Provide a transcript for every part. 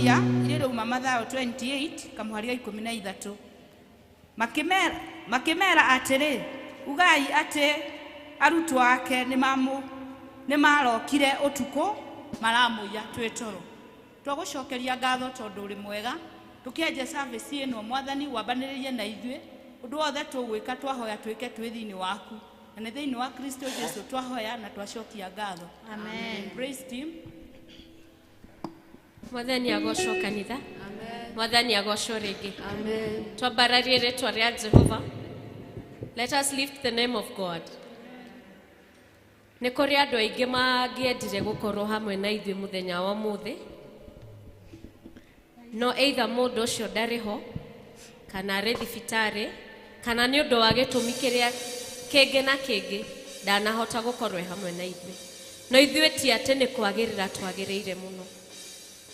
cia ire ruma Mathayo 28 kamuharia 13 makimera atiri ugai ati arutwo ake ni marokire utuko maramuya twetoro twagucokeria ngatho tondu uri mwega tukienje service ino mwathani wambaniririe na ithuĩ undu wothe tugwika twahoya twike twi thiini waku na ni thiini wa Kristo Jesu twahoya na twacokia ngatho. Amen. Praise team. Mwathani agocwo kanitha. Amen. Mwathani agocwo ringi. Amen. Twambararie ritwa ria Jehova. Let us lift the name of God. Nĩ kũrĩ andũ aingĩ mangĩendire gũkorwo hamwe na ithuĩ mũthenya wa mũthĩ, no either mũndũ ũcio ndarĩ ho kana arĩ thibitarĩ kana nĩ ũndũ wa gĩtũmi kĩrĩa kĩngĩ na kĩngĩ ndanahota gũkorwo hamwe na ithuĩ. No ithuĩ ti atĩ nĩ kwagĩrĩra twagĩrĩire mũno,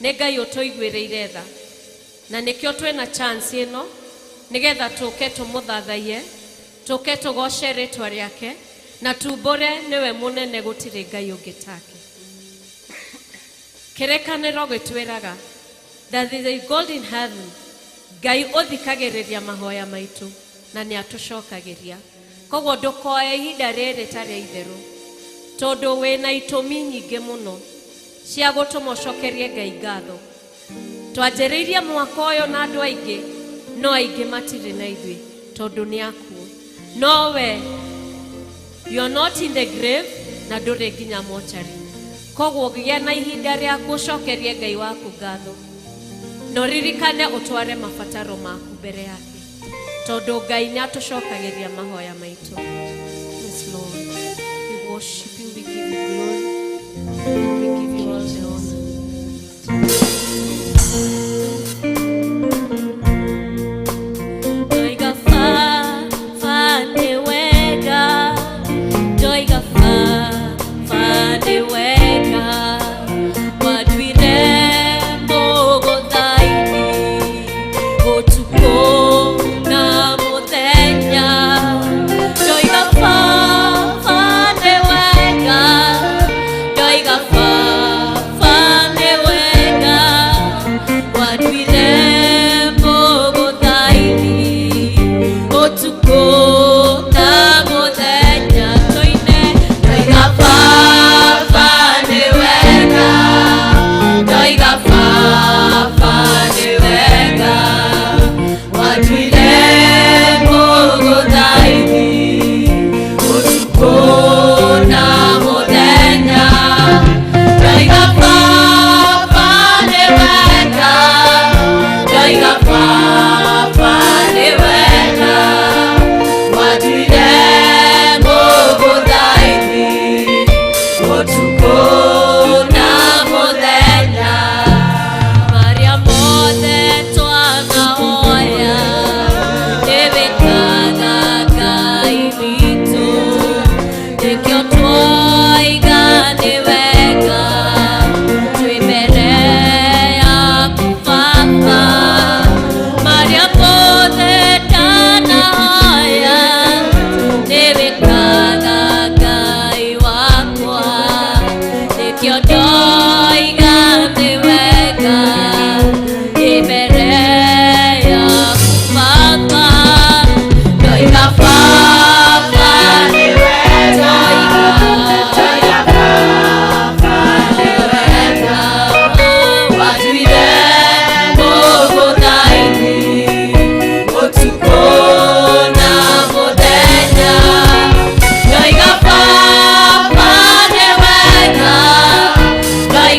nĩ Ngai ũtũiguĩrĩire tha, na nĩkĩo twĩna chance ĩno nĩgetha tũke tũmũthathaie, tũke tũgoce rĩtwa rĩake na tumbũre nĩwe mũnene gũtirĩ Ngai ũngĩ take. Kĩrĩkanĩro gĩtwĩraga that there is God in heaven. Ngai ũthikagĩrĩria mahoya maitũ na nĩ atũcokagĩria. Koguo ndũkoe ihinda rĩrĩ tarĩ itherũ, tondũ wĩna itũmi nyingĩ mũno cia gũtũmocokerie Ngai ngatho. Twanjĩrĩirie mwaka ũyũ na andũ aingĩ, no aingĩ matirĩ na ithuĩ tondũ nĩ akuo. No we, you are not in the grave na ndũrĩ nginya mochari. Koguo gĩa na ihinda rĩa gũcokeria Ngai waku ngatho. No ririkane ũtware mabataro maku mbere yake, tondũ Ngai nĩ atũcokagĩria mahoya maitũ. Yes, Lord, we worship you, we give you glory, and we give you all the honor. Doiga fa de wega, doiga fa de wega, what we remember godai otuko na modenya, doiga fa de wega, doiga fa de wega, what we remember godai otuko na modenya, doiga fa de wega, doiga fa de wega, what we remember godai otuko na modenya, doiga fa de wega, doiga fa de wega, what we remember godai otuko na modenya. Maria mothe twanahoya ĩwĩkaga Ngai witũ, nĩkĩo twoiga nĩ wega twĩ mbere yaku Baba. Maria mothe twanahoya ĩwĩkaga Ngai wakwa, nĩkĩo ndoiga nĩ wega ĩ mbere yaku Baba. Ndoiga Baba nĩ wega, ndoiga Baba nĩ wega, watuire mũgũnda-inĩ ũtukũ na mũthenya. Ndoiga Baba nĩ wega, ndoiga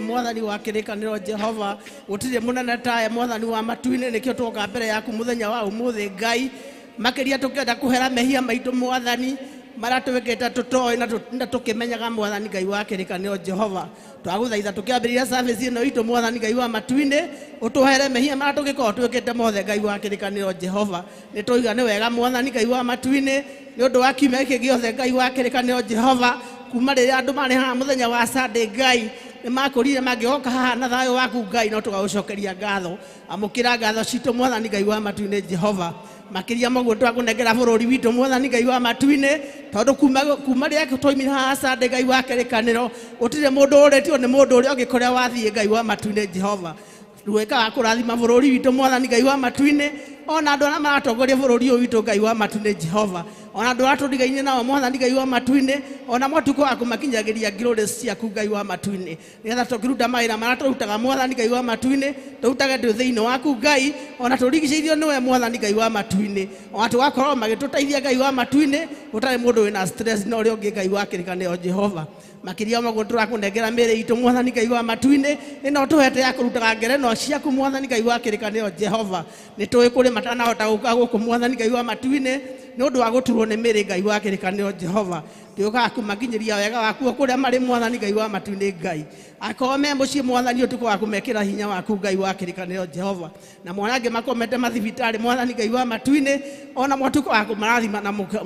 Mwathani wa kirikaniro Jehova gutire munene tae Mwathani wa matuine nikio twoka mbere yaku muthenya wa umuthi Ngai makiria tukenda kuhera mehia maitu Mwathani maratweketa tutoi na tukimenyaga Mwathani Ngai wa kirikaniro Jehova twaguthaitha tukiambiriria service ino itu Mwathani Ngai wa matuine utuhere mehia maratugiko twekete mothe Ngai wa kirikaniro Jehova nituiga ni wega Mwathani Ngai wa matuine ni undu wa kiumia giki giothe Ngai wa kirikaniro Jehova kuma riria andu mari ha muthenya wa Sunday Ngai makorire magioka haha na thayo waku Ngai no tugagucokeria ngatho amukira ngatho citu Mwathani Ngai wa matuine Jehova makiria maguo twakunengera bururi witu Mwathani Ngai wa matuine tondu kuma riria twaimira haha Sunday Ngai wa kirikaniro utire mundu uretio ni mundu uria ugikoria wathie Ngai wa matuine Jehova rueka akurathima bururi witu Mwathani Ngai wa matuine ona andu ana maratongoria bururi uyu witu Ngai wa matuine Jehova ona andu atundigaine nao Mwathani Ngai wa matuine ona mwatuko akumakinyagiria ngirore ciaku Ngai wa matuine nigetha tukiruta maira maraturutaga Mwathani Ngai wa matuine turutage ndu thiini waku Ngai ona turigiceirio niwe Mwathani Ngai wa matuine ona tugakorwo magituteithia Ngai wa matuine gutari mundu wina stress no uri ungi Ngai wa kirikanio Jehova makiria maguo turakunengera mere itu Mwathani Ngai wa matuine ino tuhete ya kurutaga ngere no ciaku Mwathani Ngai wa kirikanio Jehova ni tuwi kuri matana hota guka guku Mwathani Ngai wa matuine ni undu wa guturwo ni mere Ngai wa kirikanio Jehova tuyoka kumakinyiria wega waku kuria mari Mwathani Ngai wa matuine Ngai akome muci Mwathani utuko wa kumekira hinya waku Ngai wa kirikanio Jehova na mwanange makomete mathibitari Mwathani Ngai wa matuine ona mwatuko wa kumarathima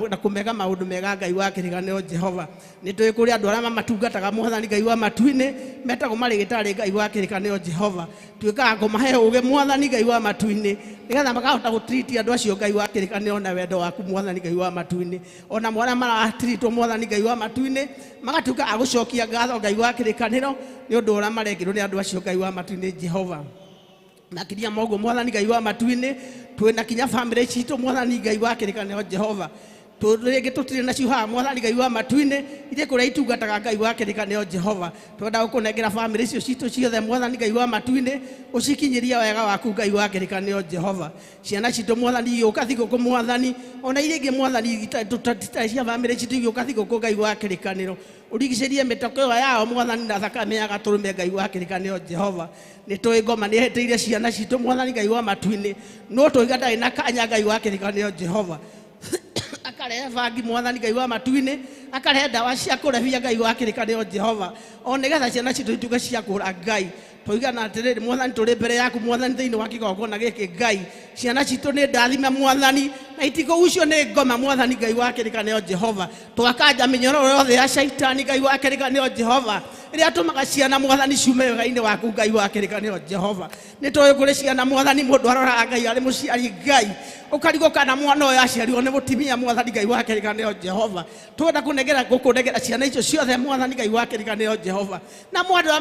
na kumega maundu mega Ngai wa kirikanio Jehova ni tuwi kuri andu aria matungataga Mwathani Ngai wa matuine metago mari gitari Ngai wa kirikanio Jehova tuyoka kumahe uge Mwathani Ngai wa matuine nigetha makahota gutreat andu acio Ngai wa kirikanio na wendo waku Mwathani Ngai wa matuine ona mwana mara treat Mwathani Ngai wa matuine magatuka agucokia ngatho Ngai wa kirikanio ni undu ura marekirwo ni andu acio Ngai wa matuine Jehova nakiria mogo Mwathani Ngai wa matuine twina kinya family citu Mwathani Ngai wa kirikanio Jehova turege tutire na ciuha Mwathani Ngai wa matuine ire kuria itungataga Ngai wa kirikanio Jehova twenda gukunengera family cio citu ciothe Mwathani Ngai wa matuine ucikinyiria wega waku Ngai wa kirikanio Jehova ciana citu Mwathani ukathiko ku Mwathani ona irege Mwathani cia family citu ukathiko ku Ngai wa kirikanio urigicerie mitoko yao Mwathani na thakame ya gaturume Ngai wa kirikanio Jehova ni tuwi ngoma ni heteire ciana citu Mwathani Ngai wa matuine no tuiga ndai na kanya Ngai wa kirikanio Jehova akarehe vangi Mwathani Ngai wa matuine akarehe ndawa cia kurehia Ngai wa kirikanio Jehova o nigetha ciana citu ituge cia kura Ngai tuigana atiriri Mwathani turi mbere yaku Mwathani thiini wa kigongona giki Ngai ciana citu ni ndathime Mwathani na itiko ucio ni ngoma Mwathani Ngai wa kirikanio Jehova twakanja minyororo yothe ya shaitani Ngai wa kirikanio Jehova iria tumaga ciana Mwathani ciume wega-ini waku Ngai wa kirikanio Jehova ni tuwi kuri ciana Mwathani mundu arora Ngai ari muciari Ngai ukarigo kana mwana uyu aciarirwo ni mutimia Mwathani Ngai wa kirikanio Jehova twenda gukunengera ciana icio ciothe Mwathani Ngai wa kirikanio Jehova na mwandu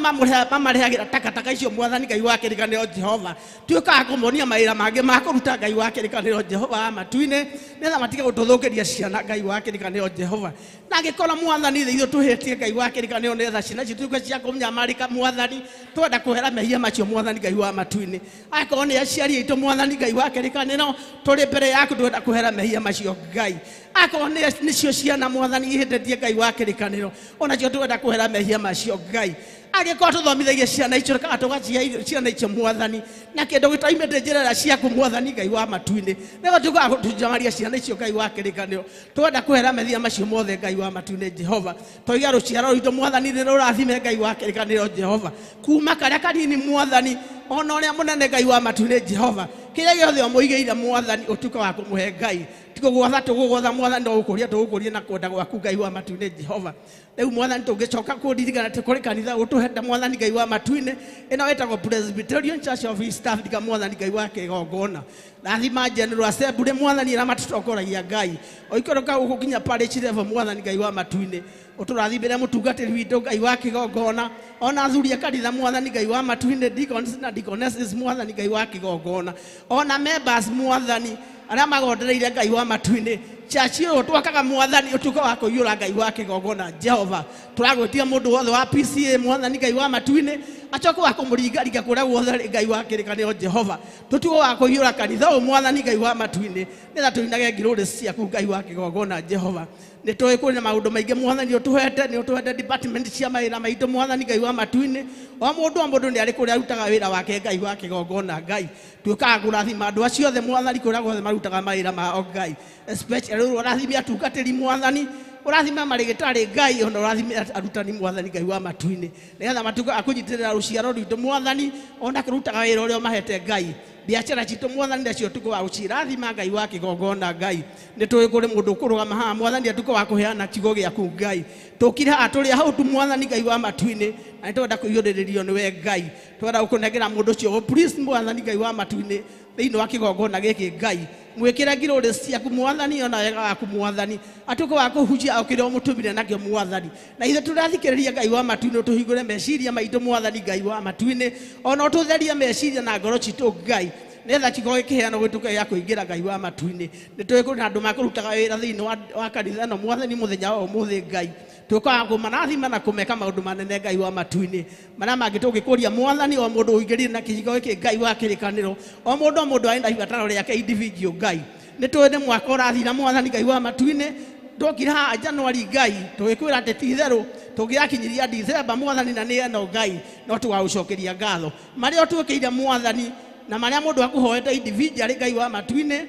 amarehagira takataka icio Mwathani Ngai wa kirikanio Jehova tuika kumonia maira mange makuruta Ngai wa kirikanio Jehova matuine netha matige gututhukiria ciana Ngai wa kirikanio Jehova na ngikora Mwathani ithuĩ tuhetie Ngai wa kirikanio netha ciana cituke cia kumnyamarika Mwathani twenda kuhera mehia macio Mwathani Ngai wa matuine akorwo ni aciari aitu Mwathani Ngai wa kirikanio turi mbere yaku twenda kuhera mehia macio Ngai akorwo ni cio ciana Mwathani ihetetie Ngai wa kirikanio ona cio twenda kuhera mehia macio Ngai agĩkorwo tũthomithagia ciana icio kana tũgacihe ciana icio Mwathani na kĩndũ gĩtoimĩte njĩra ciaku Mwathani Ngai wa matuine nĩguo tugaga gũtunjamaria ciana icio Ngai wa kĩrĩkanĩro twenda kwehera mehia macio mothe Ngai wa matuine Jehova tũiga rũciaro rwitũ Mwathani nĩrũrathime Ngai wa kĩrĩkanĩro Jehova kuma karĩa kanini Mwathani ona ũrĩa mũnene Ngai wa matuine Jehova kĩrĩa gĩothe ũmũigĩire Mwathani ũtuĩke wa kũmũhe Ngai tiko gwatha tugugotha mwathani no gukuria tugukuria na kwenda gwaku Ngai wa matu-inĩ Jehova riu mwathani tungicoka kuririkana ati kuri kanitha utuhete mwathani Ngai wa matu-inĩ ino wetagwo Presbyterian Church of East Africa mwathani Ngai wa kigongona rathima General Assembly mwathani ira matutongoragia Ngai oikoroka ugukinya parish level mwathani Ngai wa matu-inĩ uturathimire mutungatiri witu Ngai wa kigongona ona athuri kanitha mwathani Ngai wa matu-inĩ deacons na deaconesses mwathani Ngai wa kigongona ona members mwathani aria magondereire Ngai wa matu-inĩ church yo twakaga mwathani utuko wa kuiyura Ngai wa kigongona Jehova turagwetia mundu wothe wa PCA mwathani Ngai wa matu-inĩ acoka wa kumuringaringa kuria guothe Ngai wa kirikanio Jehova tutugo wa kuiyura kanitha mwathani Ngai wa matu-inĩ nitha tuinage ngiruri ciaku Ngai wa kigongona Jehova nitoi kuri maundu maingi mwathani utuhete department cia mawira maitu mwathani Ngai wa matu-inĩ o mundu ni ari kuria arutaga wira wake Ngai wa kigongona Ngai tuikaga kurathima andu acio othe mwathani kuria guothe marutaga mawira mao Ngai especially urathimia atungatiri mwathani urathima marigitari Ngai ona urathimia arutani mwathani Ngai wa matu-inĩ nigetha matuka akunyitirira ruciaro rwitu mwathani ona kirutaga wira uria mahete Ngai biashara citu mwathani ndacio tuko wa ucirathima Ngai wa kigongona Ngai nitui kuri mundu kurugama ha mwathani atuko wa kuheana kigo giaku Ngai tukire aturi hau tu mwathani Ngai wa matu-inĩ na nitwenda kuiyuriririo niwe Ngai twenda gukunegera mundu cio priest mwathani Ngai wa matu-inĩ thiini wa kigongona giki Ngai mwikire ngiruri ciaku mwathani ona wega waku mwathani atuko wa kuhunjia okire mutumire nakio mwathani na ithe turathikiriria Ngai wa matu-inĩ tuhingure meciria maitu mwathani Ngai wa matu-inĩ ona tutherie meciria na ngoro citu Ngai netha kigo gikiheana gwituka ya kuingira Ngai wa matu-inĩ nitui kuri andu makurutaga wira thiini wa kanitha no mwathani muthenya wa umuthi Ngai tukaga kumarathima na kumeka maundu manene Ngai wa matu-inĩ maria mangi tungikuria mwathani o mundu uingirire na kigo giki Ngai wa kirikaniro o mundu aenda ibataro riake individual Ngai nitui ni mwaka urathira mwathani Ngai wa matu-inĩ ndokira ha January Ngai tugikwira ati titheru tugiakinyiria December mwathani na ni eno Ngai no tugagucokeria ngatho maria tukiire mwathani na maria mundu akuhoete individual Ngai wa matu-inĩ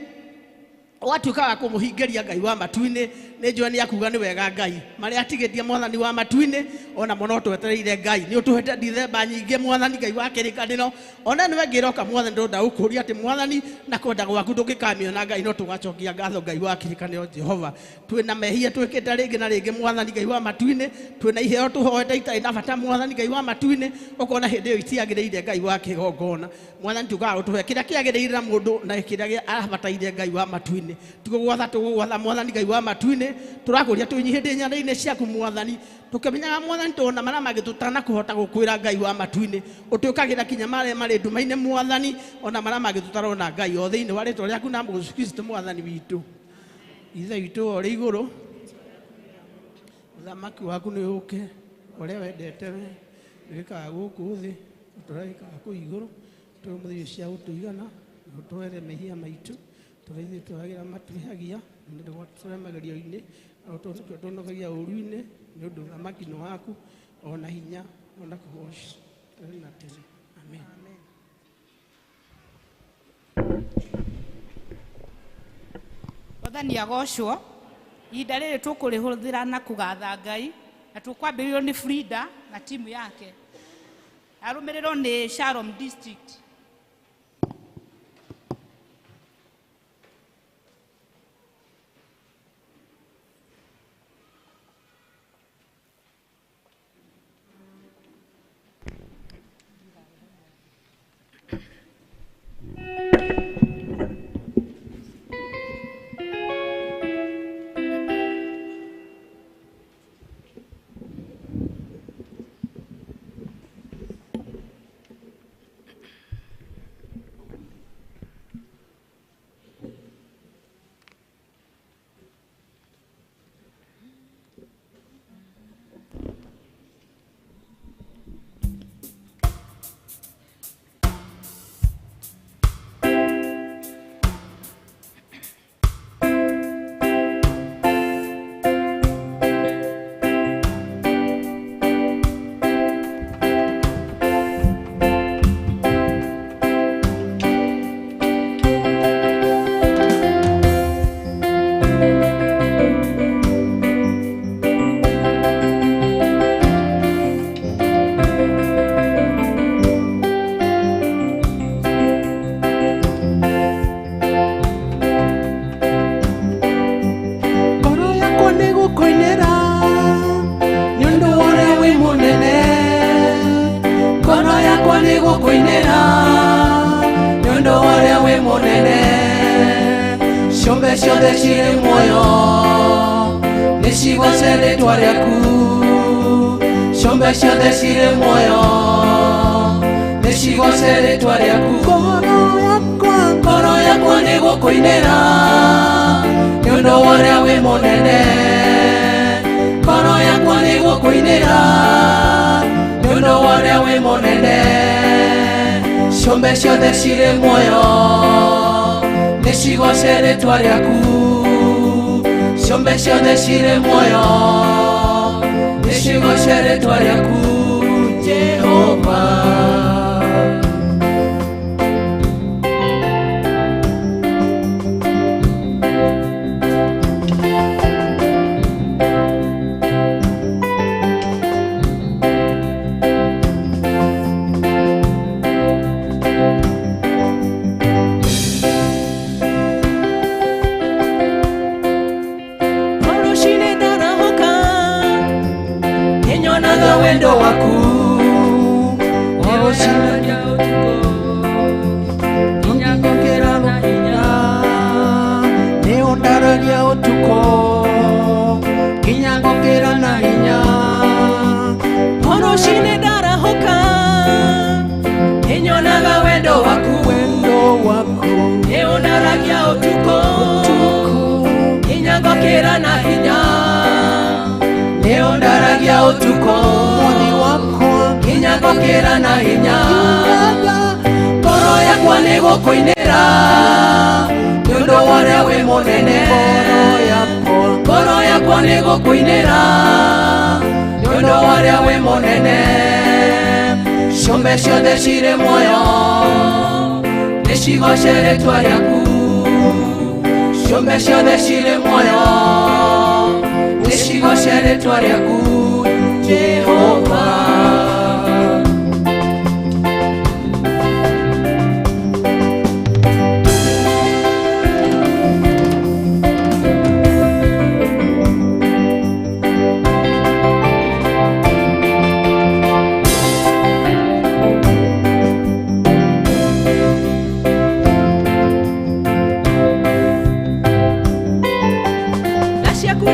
watukaga kumuhingeria Ngai wa matu-inĩ ni njua ni akuga ni wega Ngai maria atigitie mwathani wa matu-inĩ ona mono twetereire Ngai ni utuhete December nyingi mwathani Ngai wa kirikaniro ona niwe ngiroka mwathani ndonda ukuria ati mwathani na kwenda gwaku ndungikamiona Ngai no tugacokia ngatho Ngai wa kirikaniro Jehova twina mehia twikite ringi na ringi mwathani Ngai wa matu-inĩ twina iheo tuhoete itari na bata mwathani Ngai wa matu-inĩ ukona hindi iyo itiagiriire Ngai wa kigongona mwathani tukaga utuhe kiria kiagiriire na mundu na kiria arabataire Ngai wa matu-inĩ tugugwatha mwathani Ngai wa matu-inĩ turakuria tunyihinde nyana-inĩ ciaku mwathani tukimenyaga mwathani tuona maria mangi tutana kuhota gukwira Ngai wa matu-inĩ utukagira kinya maria mari nduma-inĩ mwathani ona maria mangi tutarona Ngai o thiini wa ritwa riaku na Yesu Kristo mwathani witu ithe witu uri iguru uthamaki waku ni uke uria wendete we wikaga guku thi turekaga ku iguru tumuthio cia utuigana tuwere mehia maitu turaithie turagira matuhagia ndio turemagerio-ini tunogagia uru-ini ni undu thamaki ni waku ona hinya ona kugoca tene na tene amen Mwathani agocwo ihinda rĩrĩ tũkũrĩhũthĩra na kũgatha Ngai na tũkwambĩrĩrio nĩ Frida na timu yake arũmĩrĩrwo nĩ Shalom District. ciũmbe ciothe cirĩ muoyo nĩcigoce rĩtwa rĩaku ciũmbe ciothe cirĩ muoyo nĩcigoce rĩtwa rĩaku ngoro yakwa nĩgũkũinĩra nĩũndũ wa ũrĩa wĩ mũnene ngoro yakwa nĩgũkũinĩra nĩũndũ wa ũrĩa wĩ mũnene ciũmbe ciothe cirĩ muoyo nĩcigoce rĩtwa rĩaku ciũmbe ciothe cirĩ muoyo nĩcigoce rĩtwa rĩaku Jehova. Wendo waku oshinaja utuko inyakokera na hinya neondaragia utuko inyakokera na hinya oroshine darahoka enyonaga wendo waku neondaragia utuko inyakokera na hinya neondaragia utuko moni wako inyakokera na hinya ngoro yakwa nĩgũkũinĩra nĩũndũ wa ũrĩa wĩ mũnene ngoro yakwa nĩgũkũinĩra nĩũndũ wa ũrĩa wĩ mũnene ciũmbe ciothe cirĩ muoyo nĩcigoce rĩtwa rĩaku ciũmbe ciothe cirĩ muoyo nĩcigoce rĩtwa rĩaku Jehova.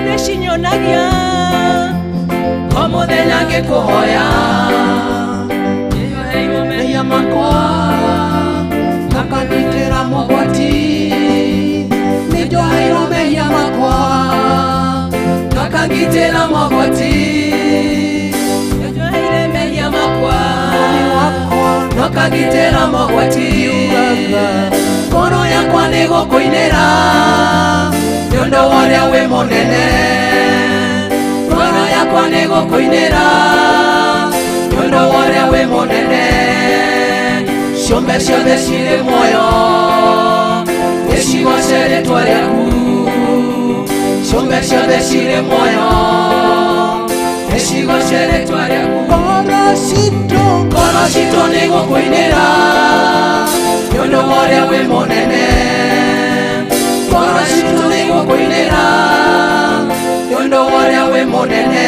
Nĩcinyonagia o mũthenya ngĩkũhoya nĩnjoheirwo mehia makwa ngakanyitĩra mũgwati nĩnjoheirwo mehia makwa ngakanyitĩra mũgwati nĩnjoheire mehia makwa ngakanyitĩra mũgwati ngoro yakwa nĩgũkũinĩra nĩũndũ wa ũrĩa wĩ mũnene ngoro yakwa nĩgũkũinĩra nĩũndũ wa ũrĩa wĩ mũnene ciũmbe ciothe cirĩ muoyo nĩcigoce rĩtwa rĩaku ciũmbe ciothe cirĩ muoyo nĩcigoce rĩtwa rĩaku ngoro citũ nĩgũkũinĩra nĩũndũ wa ũrĩa wĩ mũnene ngoro citũ nĩgũkũinĩra nĩũndũ wa ũrĩa wĩ mũnene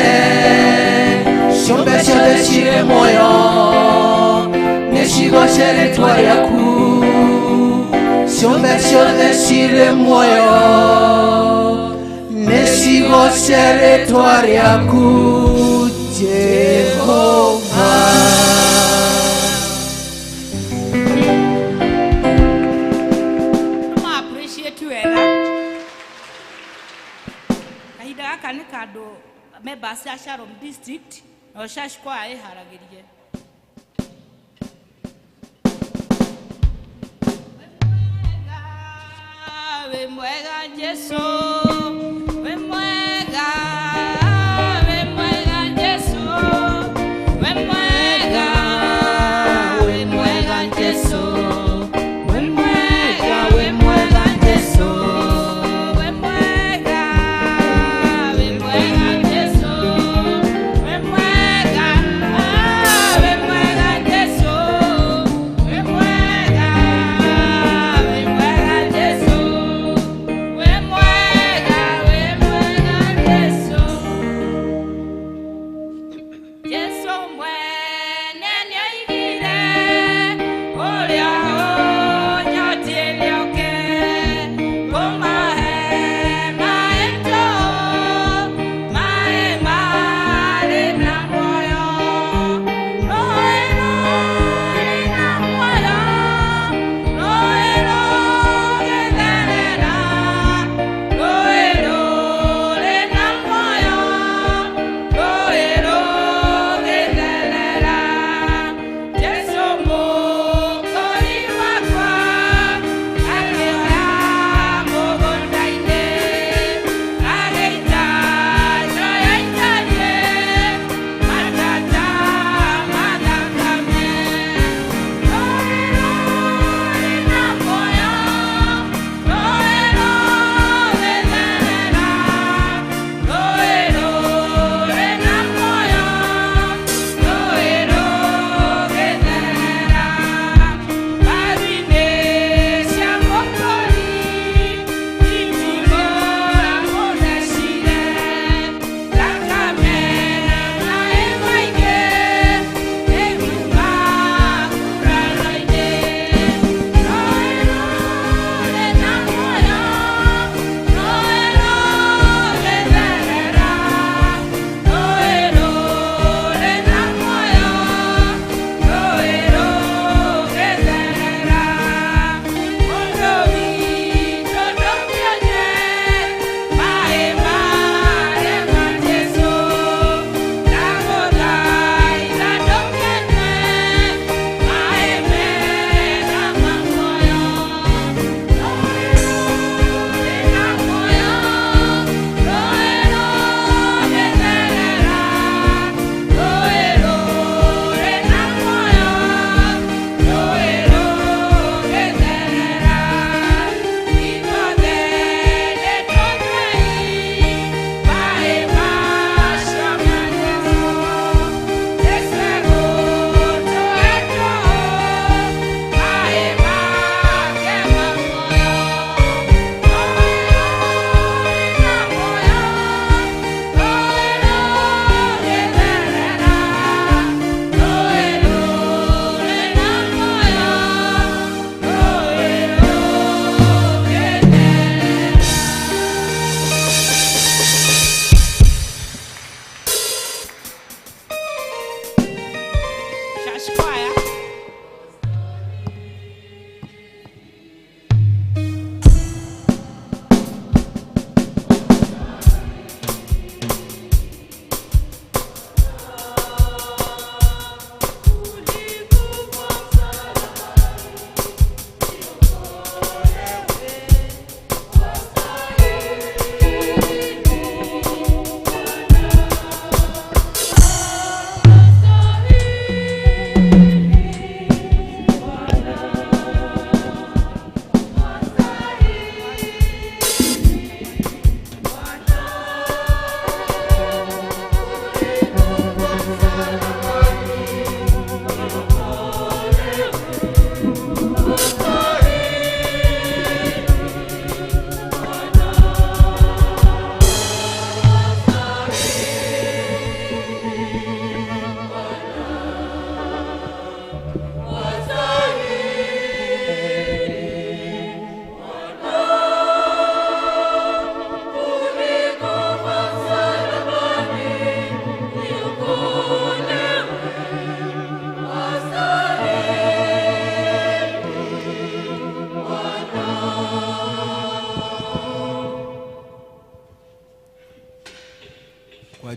ciũmbe ciothe cirĩ muoyo nĩcigoce rĩtwa rĩaku ciũmbe ciothe cirĩ muoyo nĩcigoce rĩtwa rĩaku Jehova. Kahinda gaka nĩ kandũ members a Shalom District na church choir ĩharagĩrie. Wĩ mwega Jesũ, wĩ mwega, wĩ mwega Jesũ, wĩ mwega, wĩ mwega Jesũ, wĩ mwega, wĩ mwega Jesũ, wĩ mwega, wĩ mwega Jesũ, wĩ mwega, wĩ mwega Jesũ, wĩ mwega, wĩ mwega Jesũ, wĩ mwega.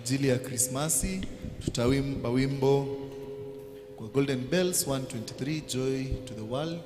ajili ya Krismasi tutawimba wimbo kwa Golden Bells 123, Joy to the World.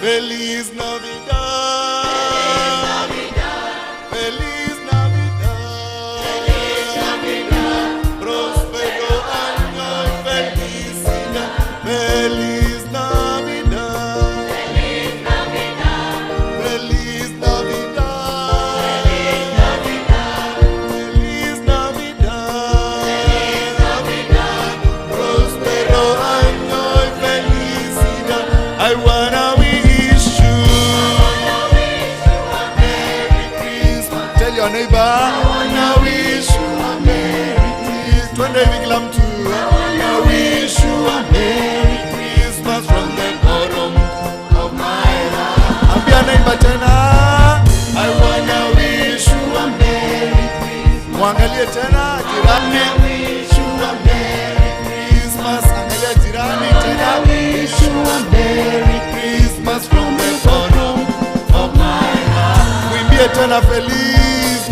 Feliz Navidad. Feliz Navidad. Feliz Navidad. Próspero año y felicidad. Feliz Navidad. Feliz Navidad. Feliz Navidad. Feliz Navidad. Feliz Navidad. Feliz Navidad. Próspero año y felicidad. I wanna your neighbor, I wanna wish you a Merry Christmas. Twende viklam tu. I wanna wish you a Merry Christmas from the bottom of my heart. Ambia neighbor tena. I wanna wish you a Merry Christmas. Mwangalie tena jirani. I wanna wish you a Merry Christmas. Angalia jirani tena. I wish you a Merry Christmas from the bottom of my heart. Mwimbie tena feliz.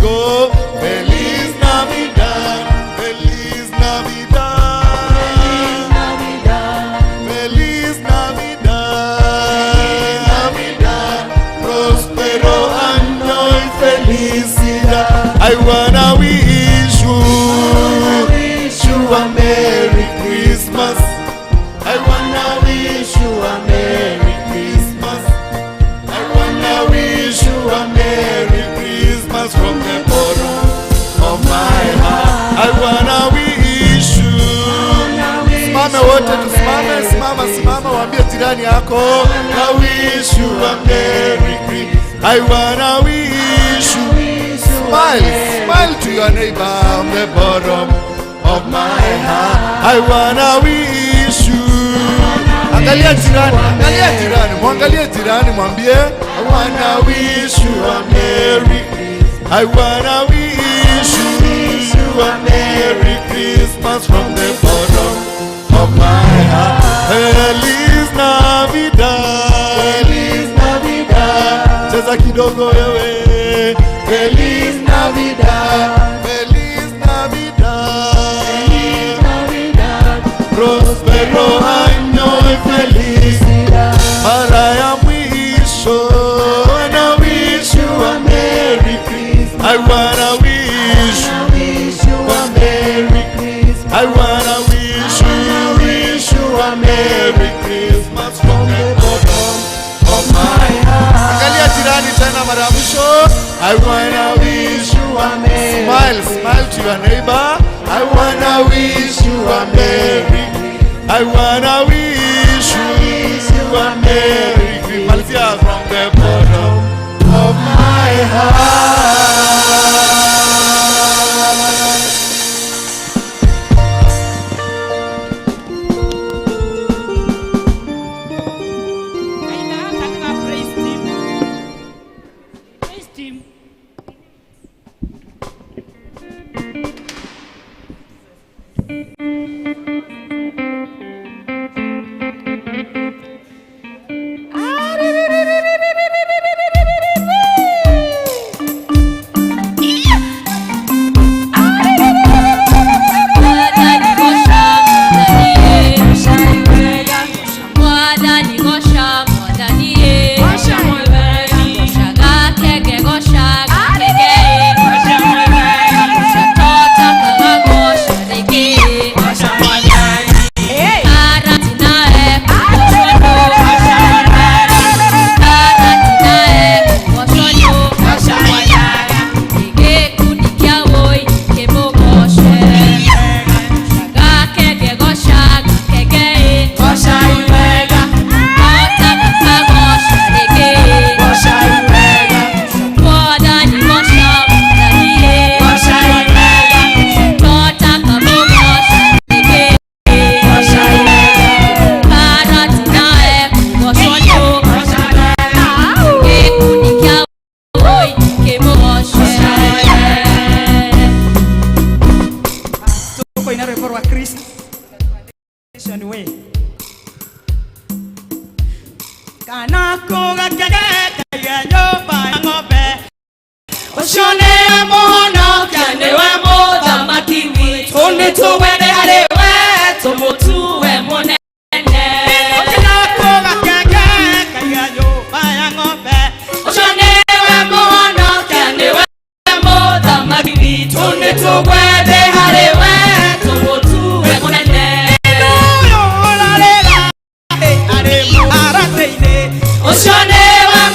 Go. Feliz Navidad, Feliz Navidad, Feliz Navidad, Feliz Navidad, Feliz Navidad, próspero año y felicidad. I wanna wish you a Merry Christmas. I wanna wish you a Merry Christmas. I wanna wish you a Merry Christmas from the bottom of my heart. I wanna wish you. Simame wote tusimame, simama waambie jirani yako. I wish you a Merry Christmas. I wanna wish you. Smile to your neighbor from the bottom of my heart. I wanna wish you. Angalia jirani, mwangalie jirani mwambie. I wanna wish you a Merry Christmas. I wanna wish you a Merry Christmas from the bottom of my heart. Feliz Navidad, Feliz Navidad. Cheza kidogo wewe. Feliz Navidad, Feliz Navidad, Feliz Navidad. Prospero año y felicidad para ya mwisho. And I wish you a Merry Christmas. I wanna wish you a Merry Christmas. I wanna wish you a Merry Christmas from the bottom of my heart. Angalia jirani tena mara ya mwisho. I wanna wish you a Merry. Smile, smile to your neighbor. I wanna wish you a Merry. I wanna wish you a Merry Christmas from the bottom of my heart. Aina katika praise team. Praise team. Oshane wa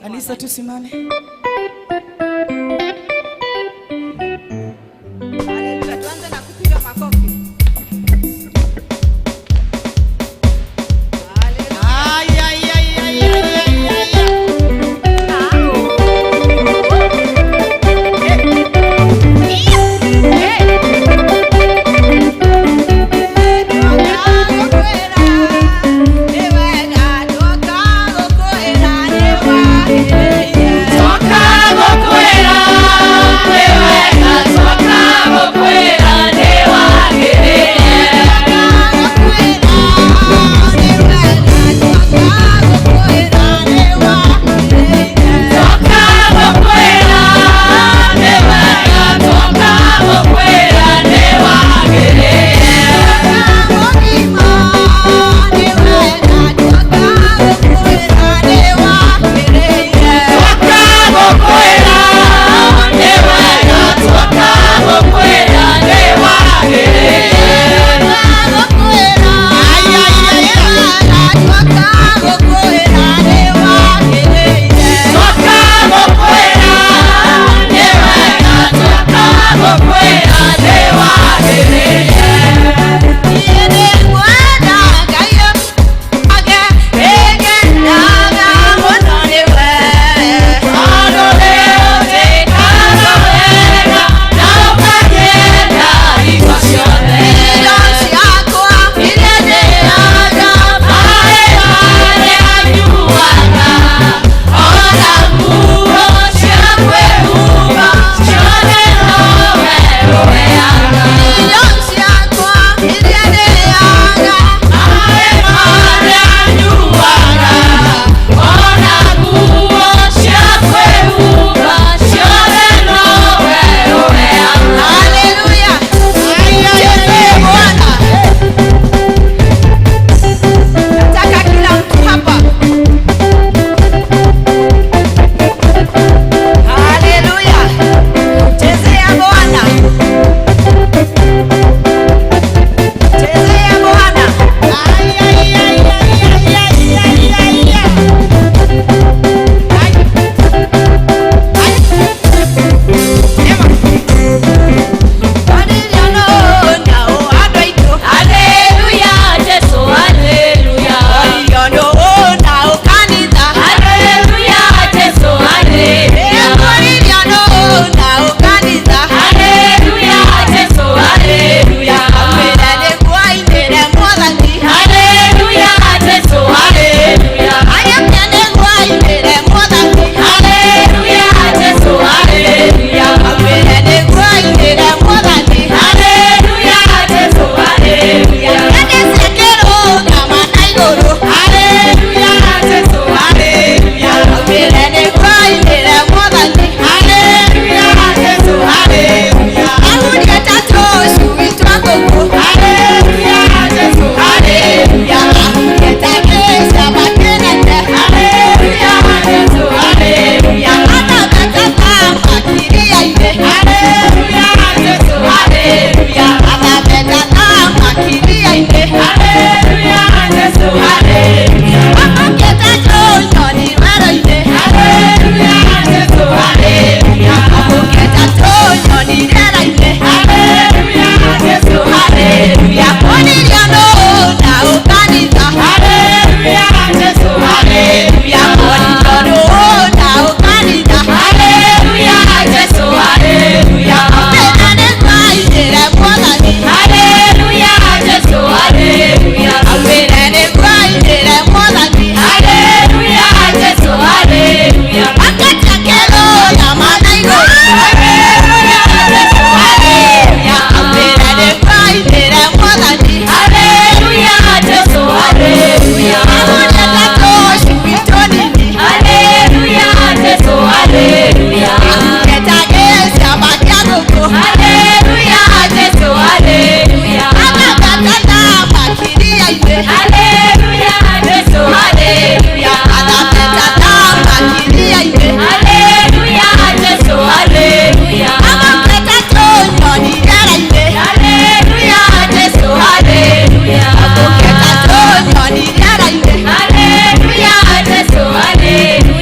Kanisa tusimame. Haleluya, tuanze na kupiga makofi.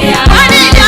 Hallelujah,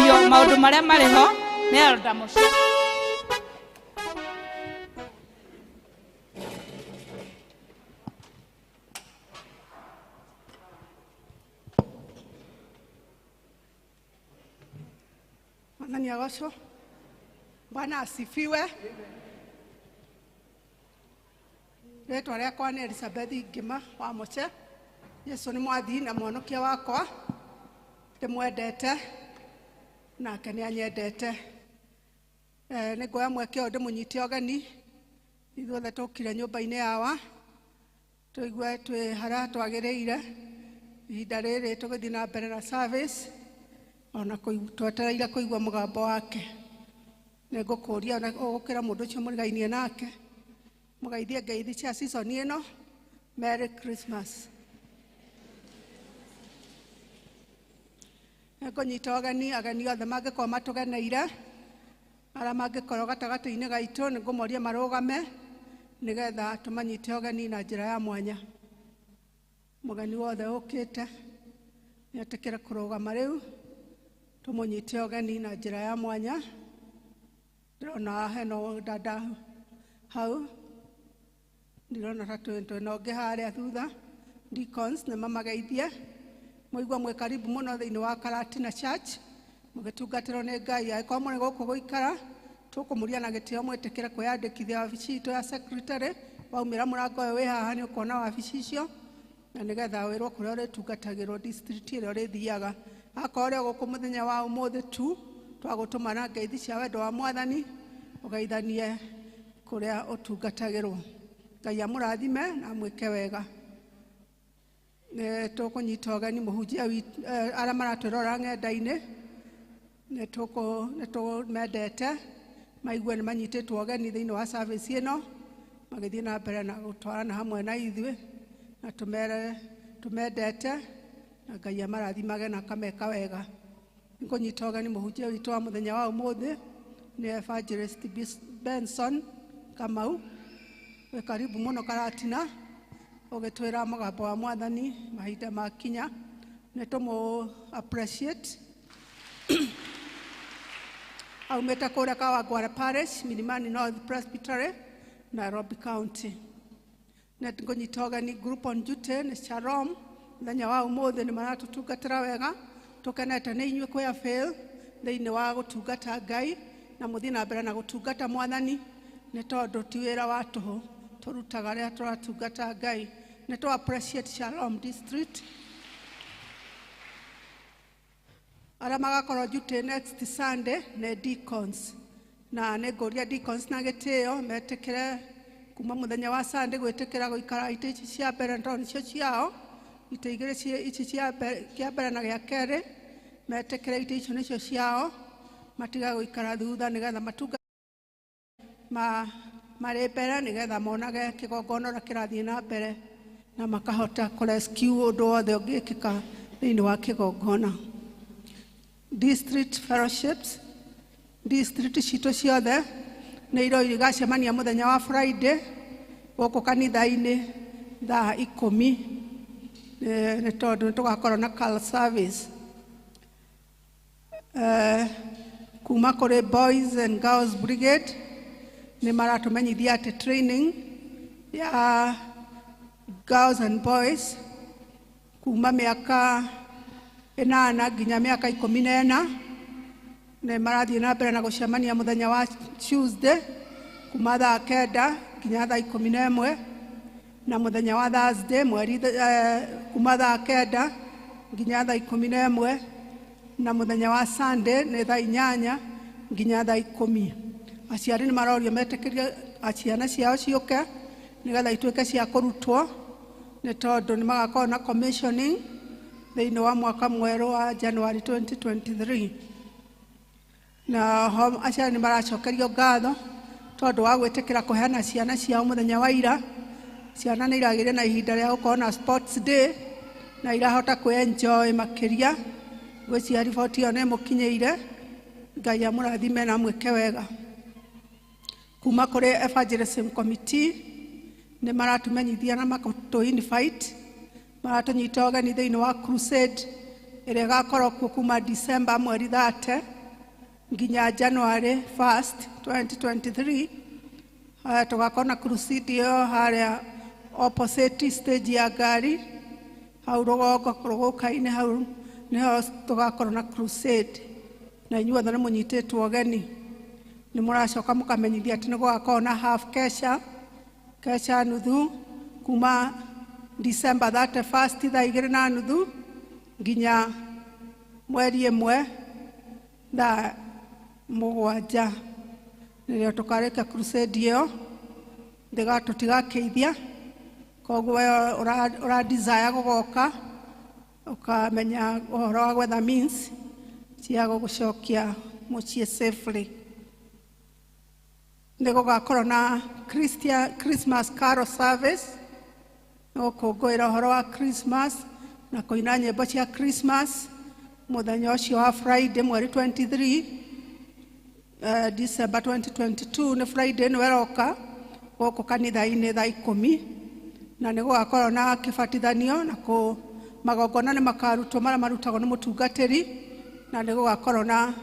kũmenyithio maũndũ marĩa marĩ ho nĩ elder mũcio. Mwathani agocwo. Bwana asifiwe. Rĩtwa rĩakwa nĩ Elizabeth Ngima wa Mũche. Yesu nĩ mwathi na mwonokia wakwa. Ndĩmwendete nake nĩ anyendete. Nĩ ngoya mweke ũyũ ndĩmũnyite ũgeni. Ithuothe tũkire nyũmba-inĩ yawa. Tũigue twĩ harĩa twagĩrĩire. Ihinda rĩrĩ tũgĩthiĩ na mbere na service. Ona twetereire kũigua mũgambo wake. Nĩngũkũria ũgũkĩra mũndũ ũcio mũrigainie nake. Mũgeithie ngeithi cia season ĩno. Merry Christmas. Nĩngũnyita ũgeni ageni othe mangĩkorwo matũgeneire. Arĩa mangĩkorwo gatagatĩ-inĩ gaitũ nĩngũmoria marũgame nĩgetha tũmanyite ũgeni na njĩra ya mwanya. Mũgeni wothe ũkĩte nĩetĩkĩre kũrũgama rĩu. Tũmũnyite ũgeni na njĩra ya mwanya. Ndĩrona heno dada hau. Ndĩrona ta twĩna ũngĩ harĩa thutha. Deacons nĩmamageithie. Mũigua mwĩ karibu mũno thĩinĩ wa Karatina Church. Mũgĩtungatĩrwo nĩ Ngai. Angĩkorwo mũrĩ gũkũ gũikara, tũkũmũria na gĩtĩo mwĩtĩkĩre kwĩyandĩkithia wabici itũ ya secretary. Waumĩra mũrango ũyũ wĩ haha nĩ ũkuona wabici icio. Na nĩgetha wĩrwo kũrĩa ũrĩtungatagĩrwo district ĩrĩa ũrĩthiaga. Akorwo ũrĩ gũkũ mũthenya wa ũmũthĩ tu, twagũtũmana ngeithi cia wendo wa Mwathani, ũgeithanie kũrĩa ũtungatagĩrwo. Ngai amũrathime na mwĩke wega. Tũkũnyita ũgeni mũhunjia arĩa maratwĩrora ng'enda-inĩ. Nĩtũmendete maigue nĩ manyitĩtwo ũgeni thĩinĩ wa service ĩno. Magĩthiĩ na mbere na gũtwarana hamwe na ithuĩ. Na tũmendete. Na Ngai amarathimage na akameka wega. Nĩngũnyita ũgeni mũhunjia witũ wa mũthenya wa ũmũthĩ nĩ Evangelist Benson Kamau. Wĩ karibu mũno Karatina. Ũgĩtwĩra mũgambo wa Mwathani mahinda makinya. Nĩtũmũ appreciate. Aumĩte kũrĩa Kawangware Parish, Milimani North Presbytery, Nairobi County. Nĩngũnyita ũgeni group on duty nĩ Shalom. Mũthenya wa ũmũthĩ nĩ maratũtungatĩra wega. Tũkenete nĩ inyuĩ kwĩa fail thĩinĩ wa gũtungata Ngai na mũthiĩ na mbere na gũtungata Mwathani. Nĩ tondũ ti wĩra wa tũhũ. Tũrutaga rĩrĩa tũratungata Ngai. Nĩ appreciate Shalom District. Arĩa magakorwo duty next Sunday nĩ deacons. Na nĩngũria deacons na gĩtĩo metĩkĩre kuma mũthenya wa Sunday gwĩtĩkĩra gũikara itĩ ici cia mbere tondũ nĩcio ciao. Itĩ igĩrĩ ici cia kĩa mbere na gĩa kerĩ. Metĩkĩre itĩ icio nĩcio ciao. Matiga gũikara thutha nĩgetha matunga marĩ mbere nĩgetha monage kĩgongona ũrĩa kĩrathiĩ na mbere. Na makahota kũrescue ũndũ wothe ũngĩkĩka thĩinĩ wa kĩgongona. District fellowships. District citũ ciothe nĩ igacemania mũthenya wa Friday gũkũ kanitha-inĩ thaa 10. Nĩ tondũ nĩtũgakorwo na call service. Kuma kũrĩ Boys and Girls Brigade nĩ maratũmenyithia atĩ training ya girls and boys kuma mĩaka 8 nginya mĩaka 14 nĩ marathiĩ na mbere na gũcemania mũthenya wa Tuesday kuma thaa 9 nginya thaa 11 na mũthenya wa Thursday kuma thaa 9 nginya thaa 11 na mũthenya wa Sunday nĩ thaa 8 nginya thaa 10. Aciari nĩ marorio metĩkĩrie ciana ciao ciũke nĩgetha ituĩke cia kũrutwo nĩ tondũ nĩ magakorwo na commissioning thĩinĩ wa mwaka mwerũ wa January 2023. Na aciari nĩ maracokerio ngatho tondũ wa gwĩtĩkĩra kũheana ciana ciao mũthenya wa ira. Ciana nĩ iragĩire na ihinda rĩa gũkorwo na sports day na irahota kwĩ-enjoy makĩria. Gwĩciria riboti ĩyo nĩ mũkinyĩire. Ngai amũrathime na mwĩke wega. Kuma kũrĩ Evangelism Committee nĩ maratũmenyithia na makatũ-invite. Maratũnyita ũgeni thĩinĩ wa crusade ĩrĩa ĩgakorwo kuo kuma December mweri 30 nginya January 1st 2023 tugakorwo na crusade ĩyo harĩa opposite stage ya ngari hau rũgongo rũgũka-inĩ hau nĩho tugakorwo na crusade na inyuothe nĩ mũnyitĩtwo ũgeni nĩ mũracoka mũkamenyithia atĩ nĩ gũgakorwo na half kesha nuthu kuma December 31st thaa 2:30 nginya mweri 1 thaa 7 nĩrĩo tũkarĩkia crusade ĩyo tũtigakeithia koguo ũra desire gũgoka ũkamenya ũhoro wa gwetha means cia gũgũcokia mũciĩ safely. Nĩ gũgakorwo na Christmas Carol Service gũkũngũĩra ũhoro wa Christmas na kũina nyĩmbo cia Christmas mũthenya ũcio wa Friday mweri 23 December 2022 nĩ Friday nĩ weroka gũkũ kanitha-inĩ thaa 10 na nĩ gũgakorwo na kĩbatithanio na magongona nĩ makarutwo marĩa marutagwo nĩ mũtungatĩri na nĩ gũgakorwo na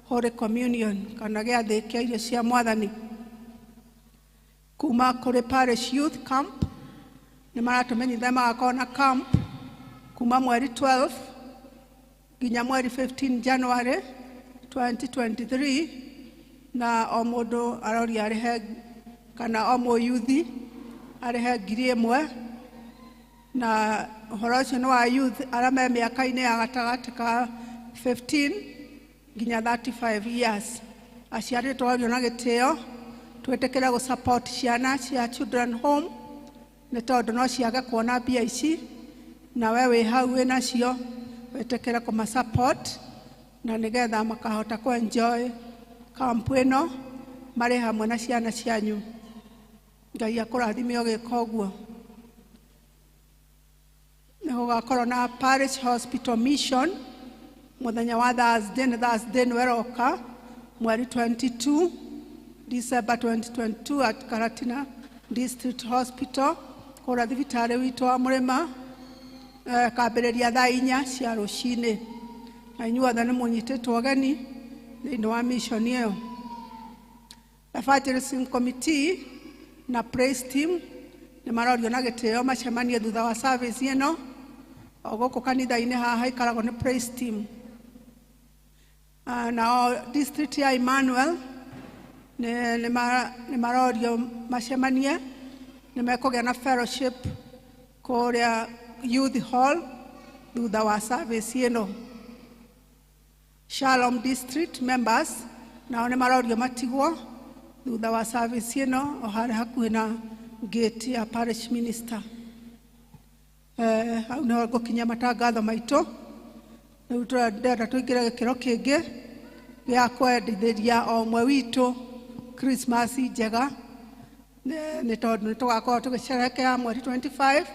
Holy Communion kana gĩathĩ kĩa irio cia Mwathani. Kuma kũrĩ Parish Youth Camp nĩ maratũmenyithia magakorwo na camp kuma mweri 12 nginya mweri 15 January 2023 na o mũndũ aroria arĩhe kana o mũyuthi arĩhe 1,000 na ũhoro ũcio nĩ wa youth arĩa me mĩaka-inĩ ya gatagatĩ ka 15 nginya 35 years. Aciari twario na gĩtĩo twĩtĩkĩre gũsupport ciana cia children home nĩ tondũ no ciage kuona mbia ici na we wĩ hau wĩ nacio wĩtĩkĩre kũmasupport na nĩgetha makahota kũenjoy camp ĩno marĩ hamwe na ciana cianyu. Ngai akũrathime ũgĩka ũguo. Nĩ gũgakorwo na Parish Hospital Mission mũthenya wa Thursday nĩ weroka mweri 22 December 2022 at Karatina District Hospital kũrĩa thibitarĩ witũ wa Mũrĩma kambĩrĩria thaa 4 cia rũcinĩ na inyuothe nĩ mũnyitĩtwo ũgeni thĩinĩ wa mission ĩyo. Evangelism Committee na praise team nĩ marorio na gĩtĩo macemanie thutha wa service ĩno o gũkũ kanitha-inĩ haha ikaragwo nĩ praise team. Na district ya Emmanuel nĩ marorio macemanie nĩ mekũgĩa na fellowship kũrĩa youth hall thutha wa service ĩno. Shalom district members nao nĩ marorio matigwo thutha wa service ĩno o harĩa hakuhĩ na gate ya parish minister. Hau nĩho ngũkinya matangatho maitũ. Rĩu tũrenda tũingĩre gĩkĩro kĩngĩ gĩa kwendithĩria o ũmwe witũ Christmas njega nĩ tondũ nĩtũgakorwo tũgĩcerehekea mweri 25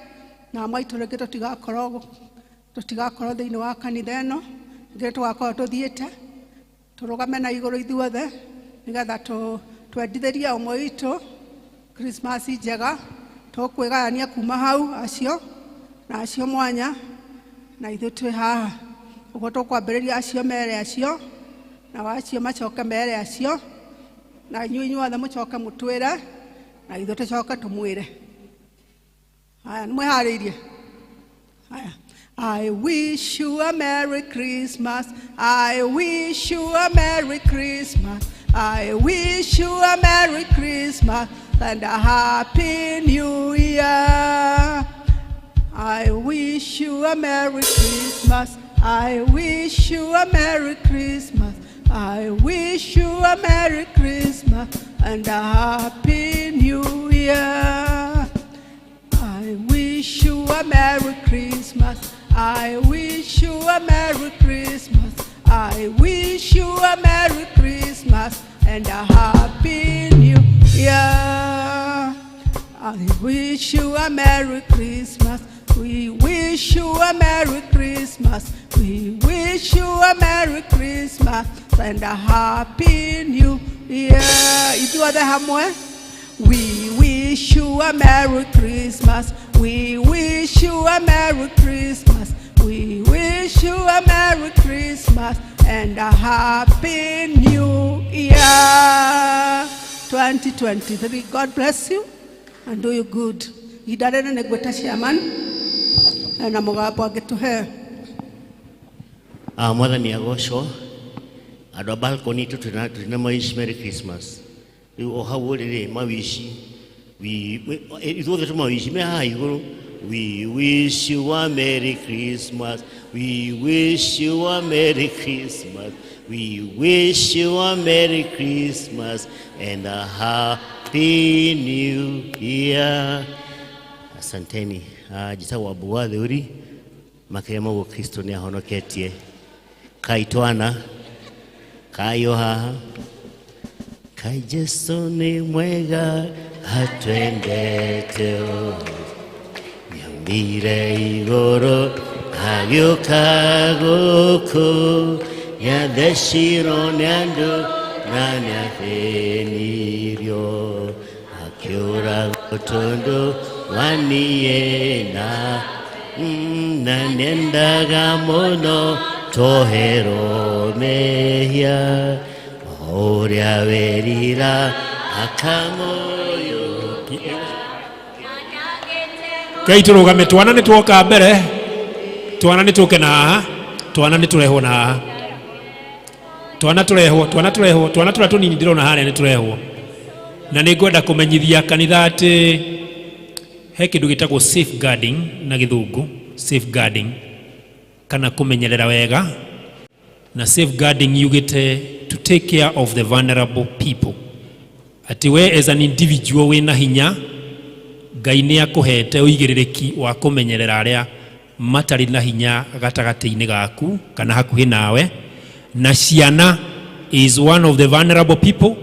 na maitũ rĩngĩ tũtigakorwo thĩinĩ wa kanitha ĩno ngĩ tũgakorwo tũthiĩte tũrũgame na igũrũ ithuothe nĩgetha twendithĩrie ũmwe witũ Christmas njega. Tũkwĩgayania kuma hau acio na acio mwanya na ithuĩ twĩ haha ũguo tũkwambĩrĩria acio mere acio na acio macoke mere acio na inyuothe mũcoke mũtwĩre na ithuĩ tũcoke tũmwĩre. Haya nĩ mwĩharĩirie? Haya. I wish you a Merry Christmas. I wish you a Merry Christmas. I wish you a Merry Christmas and a Happy New Year. I wish you a Merry Christmas. I wish you a Merry Christmas. I wish you a Merry Christmas and a Happy New Year. I wish you a Merry Christmas. I wish you a Merry Christmas. I wish you a Merry Christmas and a Happy New Year. I wish you a Merry Christmas. We wish you a Merry Christmas. We wish you a Merry Christmas and a Happy New Year. Ithuothe hamwe. We wish you a Merry Christmas. We wish you a Merry Christmas. We wish you a Merry Christmas and a happy new year 2023. God bless you and do you good. Idarene negweta chairman na mugambo agituhe. Mwathani agocwo andå a balcony tå mawish Merry Christmas. Rä u o hau rä mawishi ithuothe tå mawishi me haha igå. We wish you a Merry Christmas. We wish you a Merry Christmas. We wish you a Merry Christmas and a Happy New Year. Asanteni. Jitagwo Abuwa Theuri makĩria maguo Kristo nĩ ahonoketie. Kai twana kayo haha kai Jesu nĩ mwega atwendete nyambire igũrũ agĩũka gũkũ nyathecirwo nĩ andũ na nĩathĩnirio akĩũragwo tondũ wa niĩ na nĩendaga mũno toherwo mehia ũrĩa werira akamũyũkia. Ngai tũrũgame twana nĩ tuoka mbere twana nĩ tũke na haha twana nĩ tũrehwo na haha twana tũrĩa tũnini ndĩrona harĩa nĩ tũrehwo na nĩ ngwenda kũmenyithia kanitha atĩ he kĩndũ gĩtagwo safeguarding na gĩthũngũ safeguarding kana kũmenyerera wega na safeguarding yugĩte to take care of the vulnerable people atĩ we as an individual wĩna hinya Ngai nĩ akũhete ũigĩrĩrĩki wa kũmenyerera arĩa matarĩ na hinya gatagatĩ-inĩ gaku kana hakuhĩ nawe na ciana is one of the vulnerable people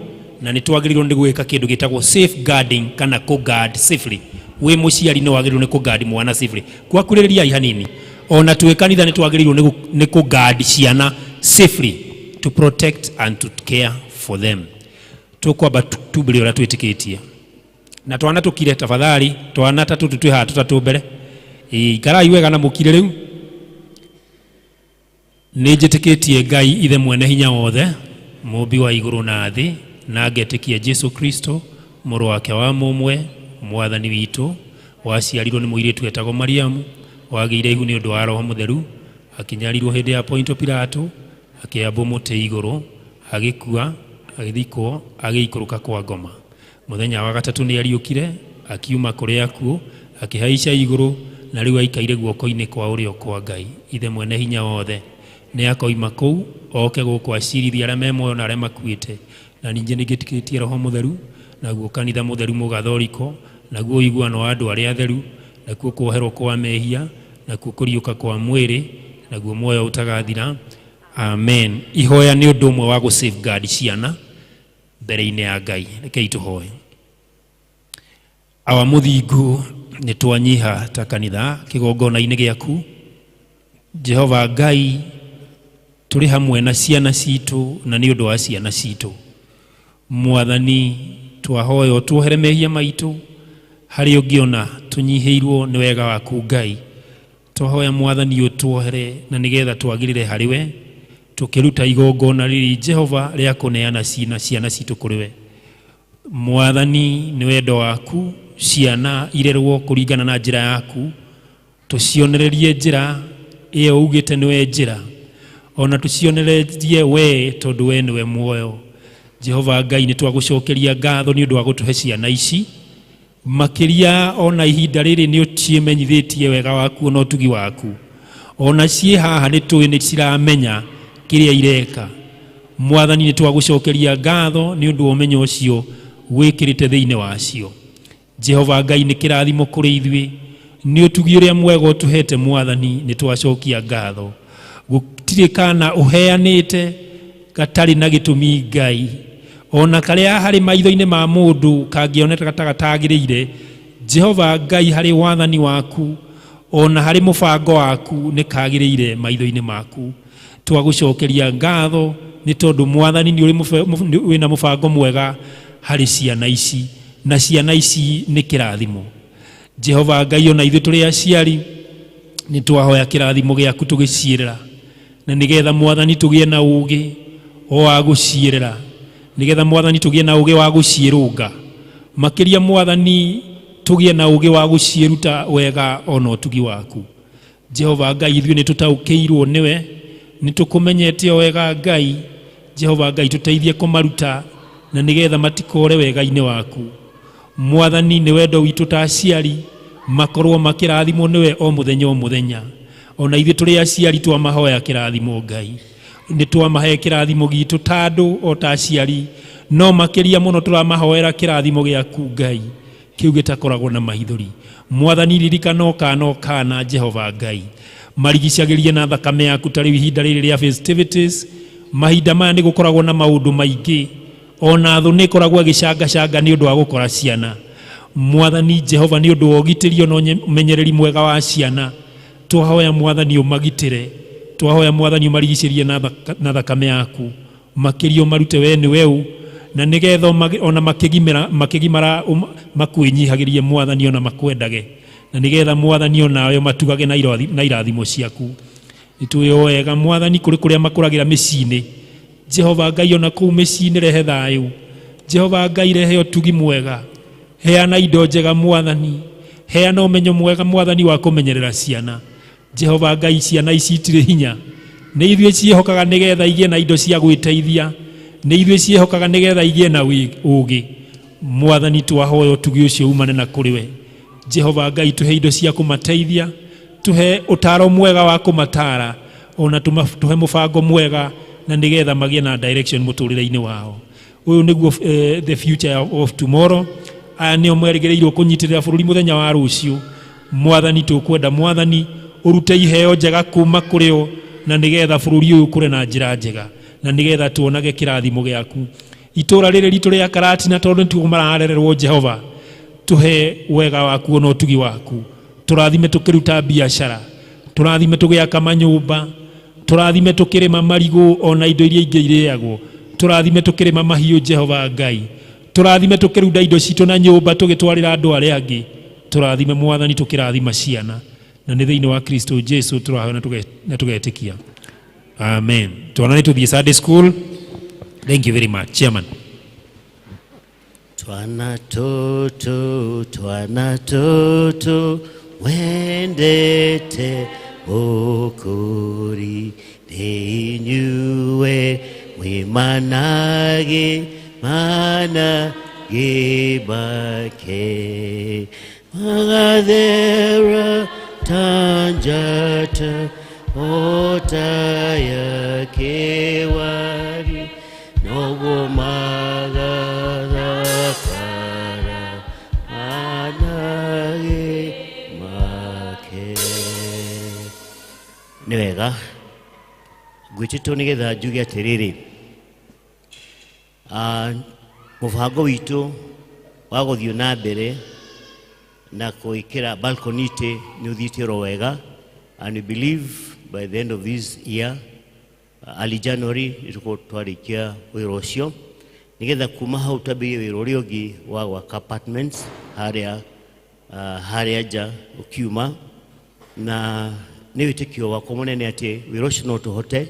na nĩ twagĩrĩirwo nĩ gwĩka kĩndũ gĩtagwo safeguarding kana kũ-guard safely. We mũciari nĩ wagĩrĩirwo nĩ kũ-guard mwana safely. Kwakurĩrĩriai hanini ona twĩ kanitha nĩ twagĩrĩirwo nĩ kũ-guard ciana safely to protect and to care for them. Tũkwamba tumbĩre ũrĩa twĩtĩkĩtie na twana tũkire tafadhali twana ta tũtũ twĩ haha tũtatũ mbere ikarai wega na mũkire rĩu. Nĩ njĩtĩkĩtie Ngai ithe mwene hinya wothe mũmbi wa igũrũ na thĩ na ngetĩkia Jesu Kristo mũrũ wake wa mũmwe mwathani witũ waciarirwo nĩ mũirĩtu etagwo Mariamu wagĩire ihu nĩ ũndũ wa Roho Mũtheru akĩnyarirwo hĩndĩ ya Ponto Pilato akĩambwo mũtĩ igũrũ agĩkua agĩthikwo agĩikũrũka kwa ngoma. Mũthenya wa gatatũ nĩ ariũkire akiuma kũrĩ akuũ akĩhaica igũrũ na rĩu aikaire guoko-inĩ kwa ũrĩo kwa Ngai ithe mwene hinya wothe. Nĩ akoima kũu oke gũkũ acirithia arĩa me muoyo na arĩa makuĩte na ningĩ nĩ ngĩtĩkĩtie Roho Mũtheru naguo kanitha mũtheru mũgathoriko naguo ũiguano wa andũ arĩa atheru nakuo kuoherwo kwa mehia nakuo kũriũka kwa mwĩrĩ naguo muoyo ũtagathira. Amen. Ihoya nĩ ũndũ ũmwe wa gũ safeguard ciana mbere-inĩ ya Ngai. Rekei tũhoe. Awa mũthingu nĩ twanyiha ta kanitha kĩgongona-inĩ gĩaku Jehova Ngai tũrĩ hamwe na ciana citũ na nĩ ũndũ wa ciana citũ Mwathani twahoya ũtuohere mehia maitũ harĩ ũngĩona tũnyihĩirwo nĩ wega waku Ngai twahoya Mwathani ũtuohere na nĩgetha twagĩrĩre harĩ we tũkĩruta igongona rĩrĩ Jehova rĩa kũneana ciana citũ kũrĩ we. Mwathani nĩ wendo waku ciana irerwo kũringana na njĩra yaku tũcionererie njĩra ĩyo ugĩte nĩwe njĩra ona tũcionererie we tondũ we nĩwe muoyo. Jehova Ngai nĩ twagũcokeria ngatho nĩ ũndũ wa gũtũhe ciana ici makĩria ona ihinda rĩrĩ nĩ ũcimenyithĩtie wega waku ona ũtugi waku ona ciĩ haha nĩ tũĩ nĩ ciramenya kĩrĩa ireka. Mwathani nĩ twagũcokeria ngatho nĩ ũndũ wa ũmenyo ũcio wĩkĩrĩte thĩinĩ wacio. Jehova Ngai nĩ kĩrathimo kũrĩ ithuĩ nĩ ũtugi ũrĩa mwega ũtũhete Mwathani nĩ twacokia ngatho. Gũtirĩ kana ũheanĩte gatarĩ na gĩtũmi Ngai ona karĩa harĩ maitho-inĩ ma mũndũ kangĩoneka gatagĩrĩire. Jehova Ngai harĩ wathani waku ona harĩ mũbango waku nĩ kagĩrĩire maitho-inĩ maku. Twagũcokeria ngatho nĩ tondũ Mwathani nĩ wĩna mũbango mwega harĩ ciana ici na ciana ici nĩ kĩrathimo. Jehova Ngai ona ithuĩ tũrĩ aciari nĩ twahoya kĩrathimo gĩaku tũgĩciĩrĩra na nigetha mwathani tugie na ugi o wa gucierera, nigetha mwathani tugie na ugi wa gucierunga, makiria mwathani tugie na ugi wa gucieruta wega ona utugi waku. Jehova Ngai, ithuĩ nĩ tũtaũkĩirwo nĩwe, nĩ tũkũmenyete o wega Ngai. Jehova Ngai, tũteithie kũmaruta na nigetha matikore wega-inĩ waku. Mwathani, nĩ wendo witũ ta aciari makorwo makĩrathimwo nĩwe o mũthenya o mũthenya. Ona ithuĩ tũrĩ aciari twamahoya kĩrathimo Ngai, nĩ twamahe kĩrathimo gitũ ta andũ o ta aciari, no makĩria mũno tũramahoera kĩrathimo gĩaku Ngai, kĩu gĩtakoragwo na maithori. Mwathani, ririkana o kana Jehova Ngai, marigicagĩrie na thakame yaku tarĩ ihinda rĩrĩ rĩa festivities. Mahinda maya nĩ gũkoragwo na maũndũ maingĩ, ona thũ nĩ ĩkoragwo ĩgĩcangacanga nĩ ũndũ wa gũkora ciana. Mwathani Jehova, nĩ ũndũ wa ũgitĩri na ũmenyereri mwega wa ciana, twahoya Mwathani ũmagitĩre, twahoya Mwathani ũmarigicĩrie na thakame yaku, makĩria ũmarute we nĩ weu, na nigetha ona makĩgimara makwĩnyihagĩrie Mwathani ona makwendage, na nigetha Mwathani onawe matugage na irathimo ciaku. Nĩtũĩ o wega Mwathani kũrĩ kũrĩa makũragĩra mĩciĩ-inĩ. Jehova Ngai, ona kũu mĩciĩ-inĩ rehe thayũ. Jehova Ngai, rehe ũtugi mwega, heana indo njega Mwathani, heana ũmenyo mwega Mwathani wa kũmenyerera ciana. Jehova Ngai, ciana ici itirĩ hinya, nĩ ithuĩ ciĩhokaga nigetha igĩe na indo cia gwĩteithia, nĩ ithuĩ ciĩhokaga nigetha igĩe na ũũgĩ. Mwathani, twahoya ũtugi ũcio umane na kũrĩ we. Jehova Ngai, tũhe indo cia kũmateithia, tũhe ũtaro mwega wa kũmatara, ona tũhe mũbango mwega na nigetha magĩe na direction mũtũrĩre-inĩ wao. Ũyũ nĩguo the future of tomorrow. Aya nĩo merĩgĩrĩirwo kũnyitĩrĩra bũrũri mũthenya wa rũciũ. Mwathani, tũkwenda Mwathani ũrute iheo njega kuma kũrĩ o, na nigetha bũrũri ũyũ ũkũre na njĩra njega, na nigetha tuonage kĩrathimo gĩaku. Itũra rĩrĩ ritũ rĩa Karatina, tondũ nĩtuo mararererwo Jehova, tũhe wega waku ona ũtugi waku. Tũrathime tũkĩruta biacara, tũrathime tũgĩaka manyũmba, tũrathime tũkĩrĩma marigũ ona indo iria ingĩ irĩagwo, tũrathime tũkĩrĩma mahiũ Jehova Ngai, tũrathime tũkĩruta indo citũ na nyũmba tũgĩtwarĩra andũ arĩa angĩ, tũrathime Mwathani tũkĩrathima ciana, na nĩ thĩinĩ wa Kristo Jesu tũrahoya na tũgetĩkia. Amen. Twana nĩ tũthiĩ Sunday school. Thank you very much, Chairman. Twana toto wendete okori neinyue wimanage bake magadhera tanjata otaya kewari nogo magadha para anage make. Nĩ wega gwĩtĩtwo nĩgetha njuge atĩrĩrĩ, mũbango witũ wa gũthiĩ na mbere na kũĩkĩra balcony nĩ ũthiĩte oro wega, and we believe by the end of this year, early January, nĩtũkorwo twarĩkia wĩra ũcio, nigetha kuma hau twambĩrĩrie wĩra ũrĩa ũngĩ wa gwaka apartments harĩa nja ũkiuma, na nĩ wĩtĩkio wakwa mũnene atĩ wĩra ũcio no tũhote,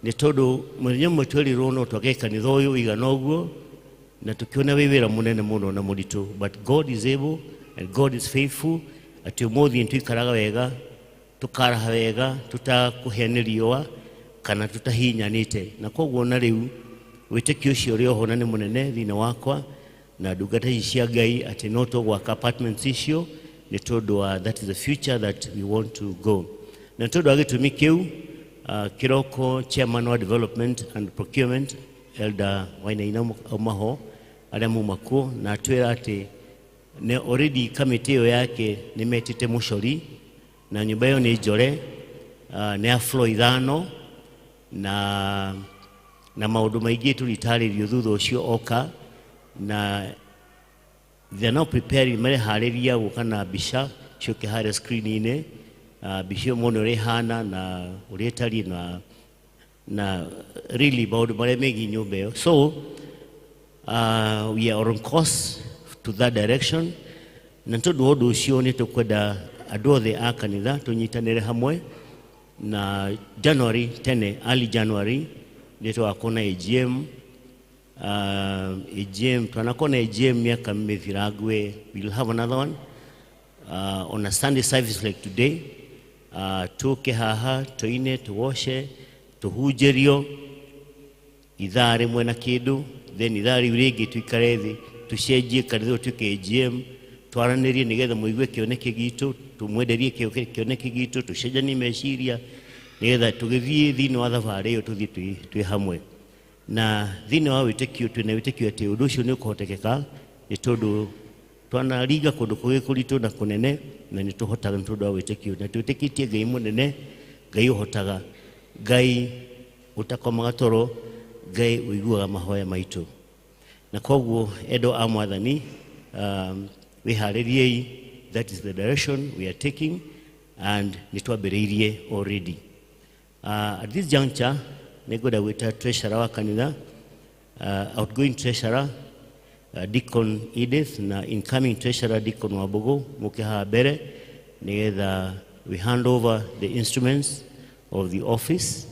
nĩ tondũ mũthenya ũmwe twerirwo no twake kanitha ũyũ ũigana ũguo, na tũkĩona wĩ wĩra mũnene mũno na mũritũ, but God is able and God is faithful, atĩ ũmũthĩ nĩtũikaraga wega, tũkaraha wega, tũtakũhĩa nĩ riũa kana tũtahinyanĩte, na koguo na rĩu wĩtĩkio ũcio ũrĩ oho na nĩ mũnene thĩinĩ wakwa na ndungata ici cia Ngai atĩ no tũgwaka apartments icio, nĩ tondũ that is the future that we want to go. Na tondũ wa gĩtũmi kĩu, kĩroko chairman wa development and procurement Elder Wainaina Omaho arĩa mauma kuo, na twĩra atĩ nĩ already kamĩtĩ ĩyo yake nĩ metĩte mũcori, na nyũmba ĩyo nĩ njore, nĩ ya floor 5, na maũndũ maingĩ tũritarĩrio thutha ũcio oka, na they are now preparing, mareharĩria gũka na mbica ciũke harĩa screen-inĩ, mbica ĩmwe ũrĩa ĩhana na ũrĩa ĩtariĩ na really maũndũ marĩa megiĩ nyũmba ĩyo. So we are on course to that direction, na tondũ ũndũ ũcio nĩ tũkwenda andũ othe a kanitha tũnyitanĩre hamwe, na January tene early January ndio akona AGM AGM tunakona AGM miaka mithiragwe. We'll have another one on a Sunday service like today. Tuke haha toine tuwoshe tuhujerio idhare mwena kidu, then idhare urege tuikarethi tushenjie kanitha tuke AGM twaranirie nigetha muigue kioneke gitu, tumwenderie kioneke gitu, tushenjanie meciria nigetha tugithie thini wa thabari iyo tuthie twi hamwe. Na thini wa witekio twina witekio ati undu ucio ni ukuhotekeka ni tondu twanariga kundu kugikuritu na kunene, na ni tuhotaga ni tondu wa witekio, na twitikitie Ngai munene, Ngai uhotaga, Ngai utakomaga toro, Ngai uiguaga mahoya maitu. Na koguo edo a mwathani wihaririei, that is the direction we are taking, and nitwambiriirie already. At this juncture negoda wita treasurer wa kanitha, outgoing treasurer Deacon Edith na incoming treasurer Deacon Wabogo mukiha bere nigetha we hand over the instruments of the office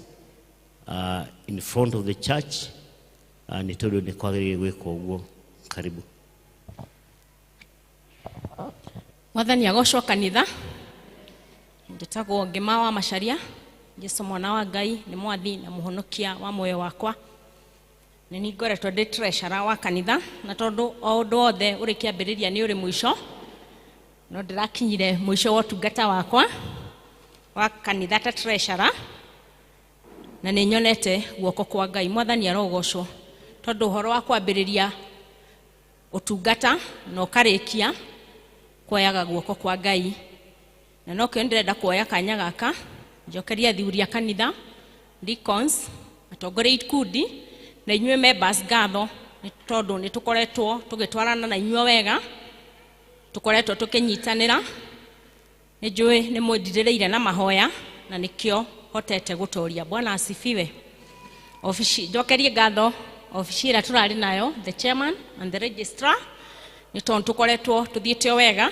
in front of the church, nitondo ni kwagiririe gwika uguo. Karibu. Mwathani agocwo kanitha. Nditagwo Ngima wa Macharia. Jesu mwana wa Ngai ni mwathi na muhonokia wa moyo wakwa. Nini ngoretwo ndi treasurer wa kanitha, na tondu o undu othe uri kiambiriria ni uri mwisho, no ndirakinyire mwisho wa utungata wakwa wa kanitha ta treasurer, na ni nyonete guoko kwa Ngai. Mwathani arogocwo tondu uhoro wa kwambiriria utungata no karikia kuoyaga guoko kwa Ngai, na no kio ndirenda kuoya kanya gaka njokeria thiuria kanitha, deacons, atongoria ikundi na inyuĩ members ngatho ni tondu ni tukoretwo tugitwarana na inyuĩ wega, tukoretwo tukinyitanira, ni njui ni mwendirireire na mahoya, na nikio hotete gutoria. Bwana asifiwe. Ofisi njokerie ngatho ofisi ira turari nayo, the chairman and the registrar, ni tondu tukoretwo tuthiite wega,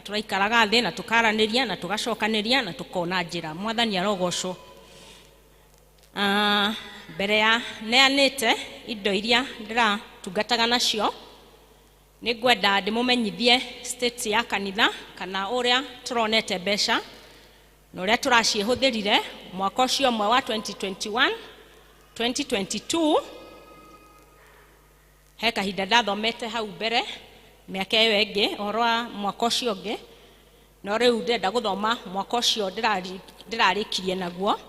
turaikaraga thi na tukaraniria na tugacokaniria na tukona njira. Mwathani arogocwo. Mbere ya neanite indo iria ndira tungataga nacio, ni ngwenda ndimumenyithie state ya kanitha kana uria turonete mbeca na uria turacihuthirire mwaka ucio mwe wa 2021 2022. He kahinda ndathomete hau mbere miaka iyo ingi uhoro wa mwaka ucio ungi, no riu ndenda guthoma mwaka ucio ndirarikirie naguo,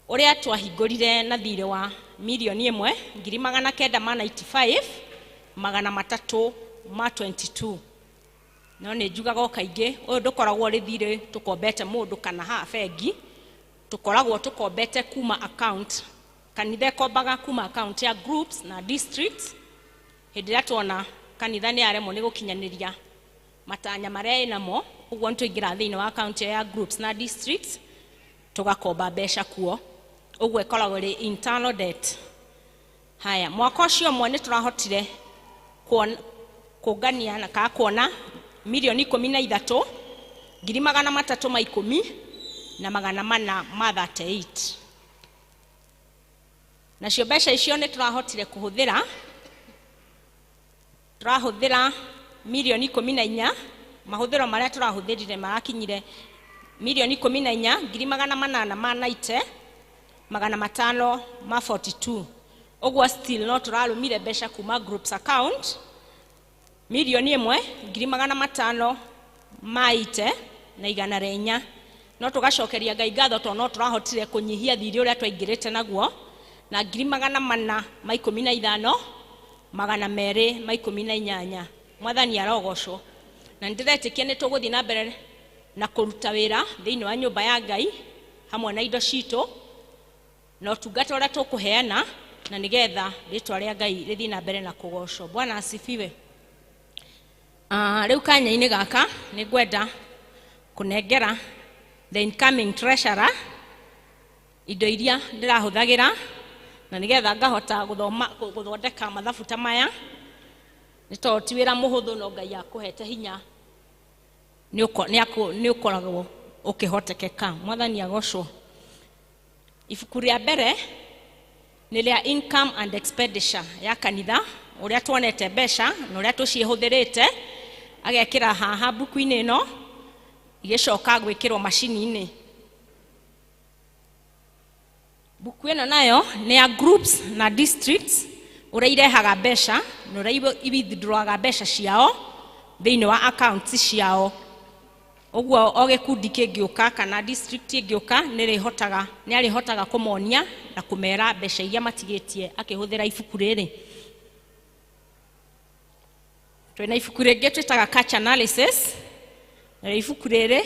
uria twahingurire na thirĩ wa milioni 1,995,322. No ni njugaga kaingĩ uyu ndukoragwo ri thirĩ tukombete mundu kana ha bengi, tukoragwo tukombete kuma account. Kanitha kombaga kuma account ya groups na districts. Hindi ria tuona kanitha ni aremwo ni gukinyaniria matanya maria inamo, uguo ntuingira thiini wa account ya groups na districts tugakomba mbeca kuo, uguo ikoragwo ri internal debt. Haya, mwaka ucio mwe ni turahotire kungania na ka kuona milioni 13,310 na 438. Nacio mbeca icio ni turahotire kuhuthira, turahuthira milioni 14, mahuthiro maria turahuthirire marakinyire milioni 14,890 542. Uguo still no turarumire mbeca kuma groups account milioni 1,580 na 104. No tugacokeria Ngai ngatho to no turahotire kunyihia thiri uria twaingirite naguo na 415 218. Mwathani arogocwo. Na ndiretikia ni tuguthii na mbere na kuruta wira thiini wa nyumba ya Ngai hamwe na indo citu na utungata uria tukuheana, na nigetha ritwa ria Ngai rithii na mbere na kugocwo. Bwana asifiwe. Riu kanya-ini gaka ni ngwenda kunengera the incoming treasurer indo iria ndirahuthagira, na nigetha ngahota guthondeka mathabu ta maya. Ni to ti wira muhuthu, no Ngai akuhete hinya ni ukoragwo ukihotekeka. Mwathani agocwo. Ibuku rĩa mbere nĩ rĩa income and expenditure ya kanitha, ũrĩa tuonete mbeca na ũrĩa tũciĩhũthĩrĩte, agekĩra haha buku-inĩ ĩno igĩcoka gwĩkĩrwo macini-inĩ. Buku ĩno nayo nĩ ya groups na districts, ũrĩa irehaga mbeca na ũrĩa withdrawaga mbeca ciao thĩinĩ wa accounts ciao. Ũguo o gĩkundi kĩngĩũka kana district ĩngĩũka nĩ arĩhotaga kũmonia na kũmera mbeca iria matigĩtie akĩhũthĩra ibuku rĩrĩ. Twĩna ibuku rĩngĩ twĩtaga cash analysis, na ibuku rĩrĩ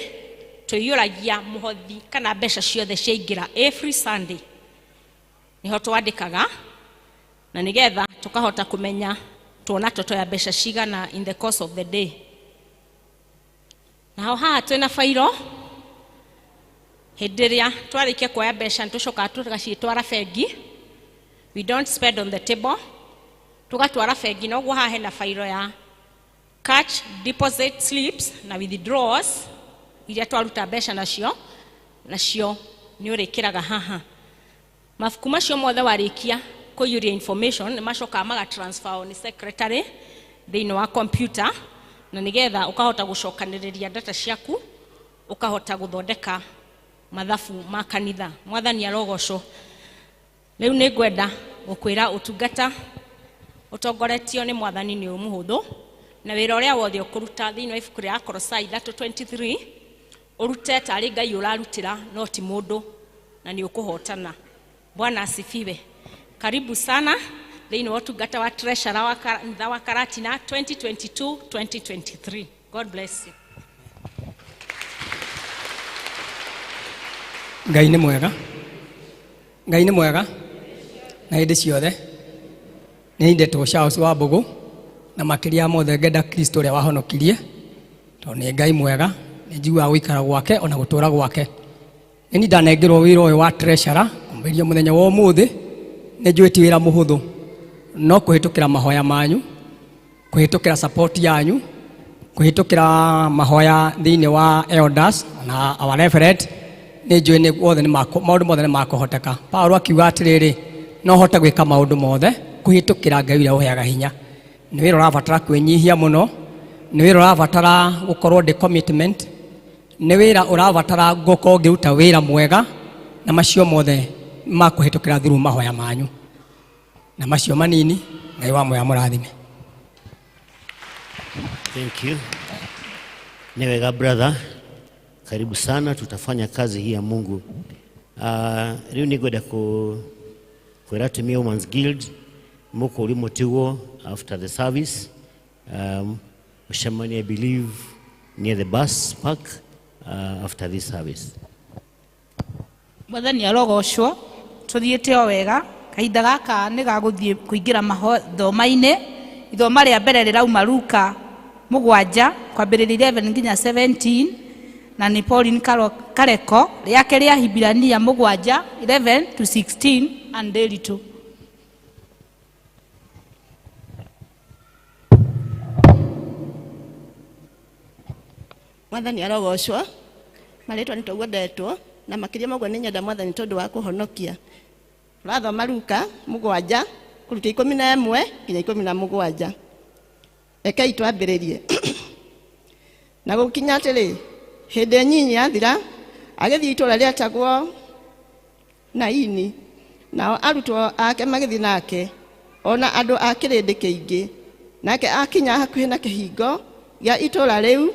tũiyũragia mũhothi kana mbeca ciothe ciaingĩra every Sunday. Niho twandĩkaga na nĩgetha tũkahota kũmenya tuona tũtoya mbeca cigana in the course of the day. Na haha twĩna fairo, hĩndĩ ĩrĩa twarĩkia kuoya mbeca nĩtũcokaga tũgacitwara bengi. We don't spend on the table, tũgatwara bengi. Na ũguo haha hena fairo ya cash deposit slips na withdrawals iria twaruta mbeca nacio nĩ ũrĩkĩraga haha. Mabuku macio mothe warĩkia kũiyũria information nĩ macokaga maga transfer ni secretary thĩinĩ wa computer, na nĩgetha ũkahota gũcokanĩrĩria data ciaku, ũkahota gũthondeka mathabu ma kanitha. Mwathani arogocwo. Rĩu nĩ ngwenda gũkwĩra ũtungata ũtongoretio nĩ Mwathani nĩ mũhũthũ, na wĩra ũrĩa wothe ũkũruta thĩinĩ wa ibuku rĩa Kolosai 3:23 ũrute tarĩ Ngai ũrarutĩra no ti mũndũ, na nĩ ũkũhotana. Bwana asifiwe. Karibu sana thĩinĩ wa ũtungata wa treasurer wa kanitha wa Karatina 2022-2023. God bless you. Ngai nĩ mwega. Ngai nĩ mwega. Na hĩndĩ ciothe nĩ ndetwo Charles wa Mbogo, na makĩria mothe ngenda Kristo ũrĩa wahonokirie, tondũ nĩ Ngai mwega, nĩ njiguaga gũikara gwake ona gũtũũra gwake. Nĩ ndanengerwo wĩra ũyũ wa treasurer kumbĩria mũthenya wa ũmũthĩ. Nĩ njũĩti wĩra mũhũthũ, no kũhĩtũkĩra mahoya manyu, kũhĩtũkĩra support yanyu, kũhĩtũkĩra mahoya thĩinĩ wa elders na our reverend. Nĩ njũĩ nĩ wothe maũndũ mothe nĩ makũhoteka. Paulo akiuga atĩrĩrĩ, no hote gwĩka maũndũ mothe kũhĩtũkĩra Ngai ũrĩa ũheaga hinya. Nĩ wĩra ũrabatara kwĩnyihia mũno, nĩ wĩra ũrabatara gũkorwo ndĩ commitment, nĩ wĩra ũrabatara gũkorwo ngĩruta wĩra mwega, na macio mothe makũhĩtũkĩra through mahoya manyu. Na macio manini, Ngai wa moya mũrathime. Thank you. Ni wega brother. Karibu sana, tutafanya kazi hii ya Mungu. Leo ni ngoda kwĩra atumia Women's Guild muko ulimo tiwo after the service. Shamani, I believe near the bus park after this service. Mwathani arogocwo. Tuthiĩte o wega. Kahinda gaka nĩ gagũthiĩ kũingĩra mathomo-inĩ. Ithoma rĩa mbere rĩrauma Luka 7 kwambĩrĩria 11 nginya 17, na nĩ Pauline Kareko rĩake rĩa Hibirania 7 11 to 16 and daily 2. Mwathani arogocwo. Marĩtwa nĩ tũgwendetwo, na makĩria moguo nĩ nyenda Mwathani tondũ wa kũhonokia. Tũrathoma Luka 7 kũruta 11 nginya 17. Rekei twambĩrĩrie. Na gũkinya atĩrĩ, hĩndĩ nyinyi yathira, agĩthiĩ itũũra rĩetagwo Naini, nao arutwo ake magĩthiĩ nake, ona andũ a kĩrĩndĩ kĩingĩ. Nake akinya hakuhĩ na kĩhingo gĩa itũũra rĩu,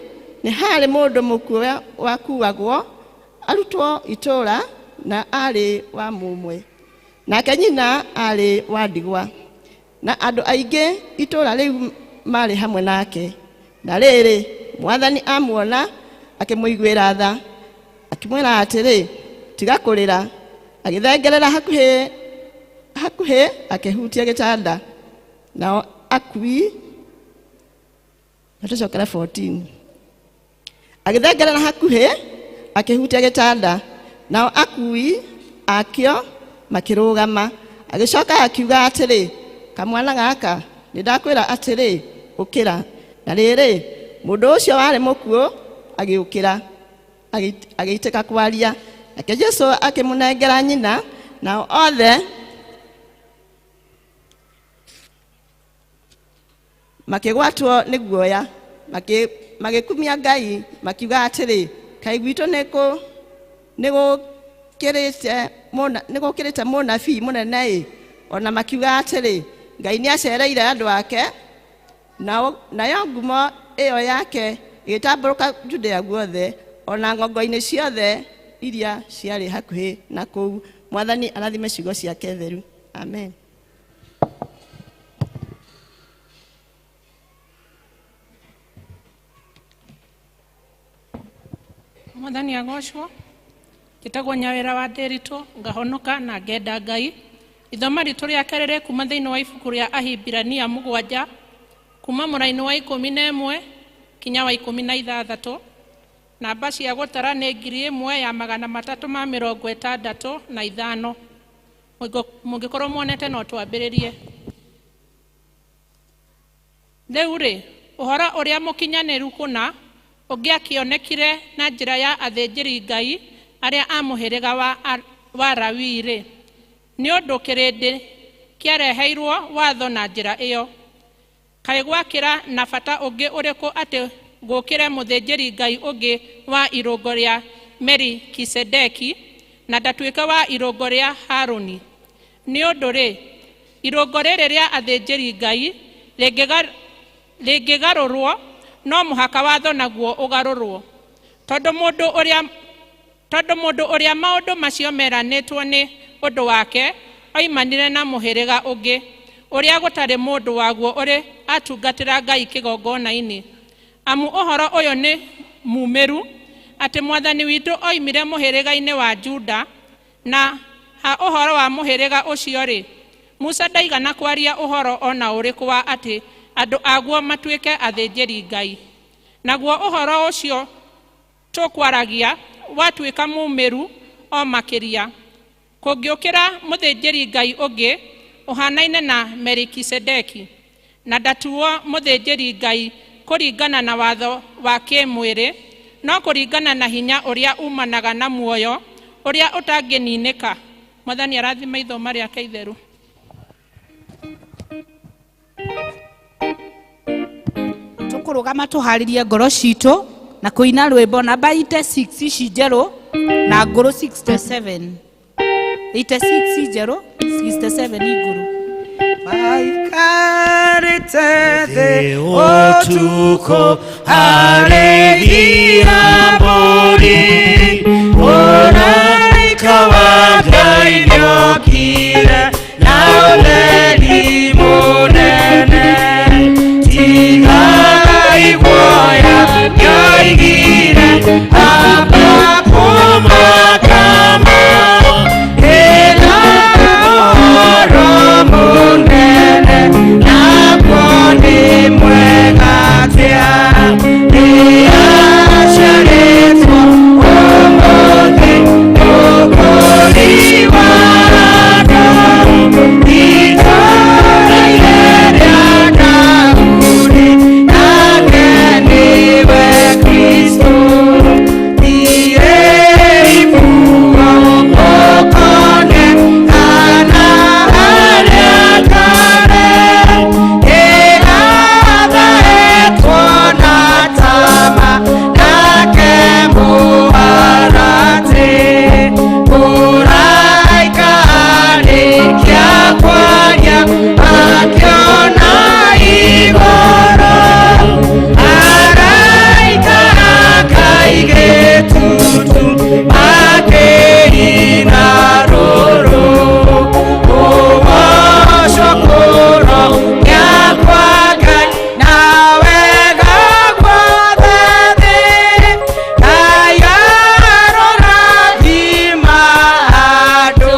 nĩ harĩ mũndũ mũkuũ wakuagwo, arutwo itũũra na arĩ wa mũmwe. Nake nyina arĩ wa ndigwa. Na andũ aingĩ itũũra rĩu marĩ hamwe nake. Na rĩrĩ, Mwathani amuona, akĩmũiguĩra tha, akĩmwĩra atĩrĩ, tiga kũrĩra. Agĩthengerera hakuhĩ akĩhutia gĩtanda. Nao akui, natũcokera 14. Agĩthengerera hakuhĩ akĩhutia gĩtanda. Nao akui akĩo makĩrũgama. Agĩcoka akiuga atĩrĩ, kamwana gaka, nĩndakwĩra atĩrĩ, ũkĩra. Na rĩrĩ, mũndũ ũcio warĩ mũkuũ agĩũkĩra, agĩitĩka kwaria. Nake Jesũ akĩmũnengera nyina, nao othe makigwatwo nĩ guoya magikumia Ngai makiuga atĩrĩ, kaĩ gwitũ nĩgũkĩrĩte mũnabii mũnene, ona makiuga atĩrĩ, Ngai nĩacereire andũ ake, nayo ngumo ĩyo yake ĩgĩtambũrũka Judea guothe, ona ng'ongo-inĩ ciothe iria ciarĩ hakuhĩ na kũu. Mwathani arathime ciugo ciake theru. Amen. Mwathani agocwo. Gĩtagwo Nyawĩra wa Ndĩritũ, ngahonoka na ngenda Ngai. Ithoma ritũ rĩake rĩrĩ kuma thĩinĩ wa ibuku rĩa Ahibirania 7 kuma mũraini wa 11 kinya wa 16. Namba cia gũtara nĩ 1365. Mũngĩkorwo muonete no twambĩrĩrie. Rĩu rĩ, ũhoro ũrĩa mũkinyanĩru kũna ũngĩakĩonekire na njĩra ya athĩnjĩri Ngai arĩa a mũhĩrĩga wa Lawi rĩ, nĩ ũndũ kĩrĩndĩ kĩareheirwo watho na njĩra ĩyo. Kaĩ gwakĩra na bata ũngĩ ũrĩkũ atĩ gũkĩre mũthĩnjĩri Ngai ũngĩ wa irũngo rĩa Melikisedeki na ndatuĩke wa irũngo rĩa Harũni? Nĩ ũndũ rĩ, irũngo rĩrĩ rĩa athĩnjĩri Ngai rĩngĩgarũrwo, no mũhaka watho naguo ũgarũrwo, tondũ mũndũ ũrĩa maũndũ macio meranĩtwo nĩ ũndũ wake oimanire na mũhĩrĩga ũngĩ ũrĩa gũtarĩ mũndũ waguo ũrĩ atungatĩra Ngai kĩgongona-inĩ. Amu ũhoro ũyũ nĩ mumĩru atĩ Mwathani witũ oimire mũhĩrĩga-inĩ wa Juda, na ha ũhoro wa mũhĩrĩga ũcio rĩ, Musa ndaigana kwaria ũhoro ona ũrĩkũ wa atĩ andũ aguo matuĩke athĩnjĩri Ngai. Naguo ũhoro ũcio tũkwaragia watuĩka mumĩru o makĩria. Kũngĩũkĩra mũthĩnjĩri Ngai ũngĩ ũhanaine na Melikisedeki, na ndatuo mũthĩnjĩri Ngai kũringana na watho wa kĩmwĩrĩ, no kũringana na hinya ũrĩa umanaga na muoyo ũrĩa ũtangĩninĩka. Mwathani arathime ithoma rĩake itheru. Tũkũrũgama tũharĩrie ngoro citũ na kũina rwĩmbo namba 86 ici njerũ na ngũrũ 67. 86 njerũ 67 igũrũ. Maikarĩte thĩ ũtukũ arĩithia mbũri, mũraika wa Ngai nĩokire na ũtheri mũnene. Tigai guoya nĩoigire amba kũmakama, ĩna ũhoro mũnene naguo nĩ mwega atĩa. Nĩaciarĩtwo ũmũthĩ mũgũri wa andũ, itũũra-inĩ rĩa Daudi, nake nĩwe Kristo. Irĩibuo mũkone kana harĩa kare, ĩrathahetwo na tama nake mũharatĩ. Mũraika arĩkia kwaria akĩona igũrũ, araika akaigĩtutu akĩina rũrũ. Ũgocwo kũroria kwa Ngai na wega guothe thĩ. Ngai arorathima andũ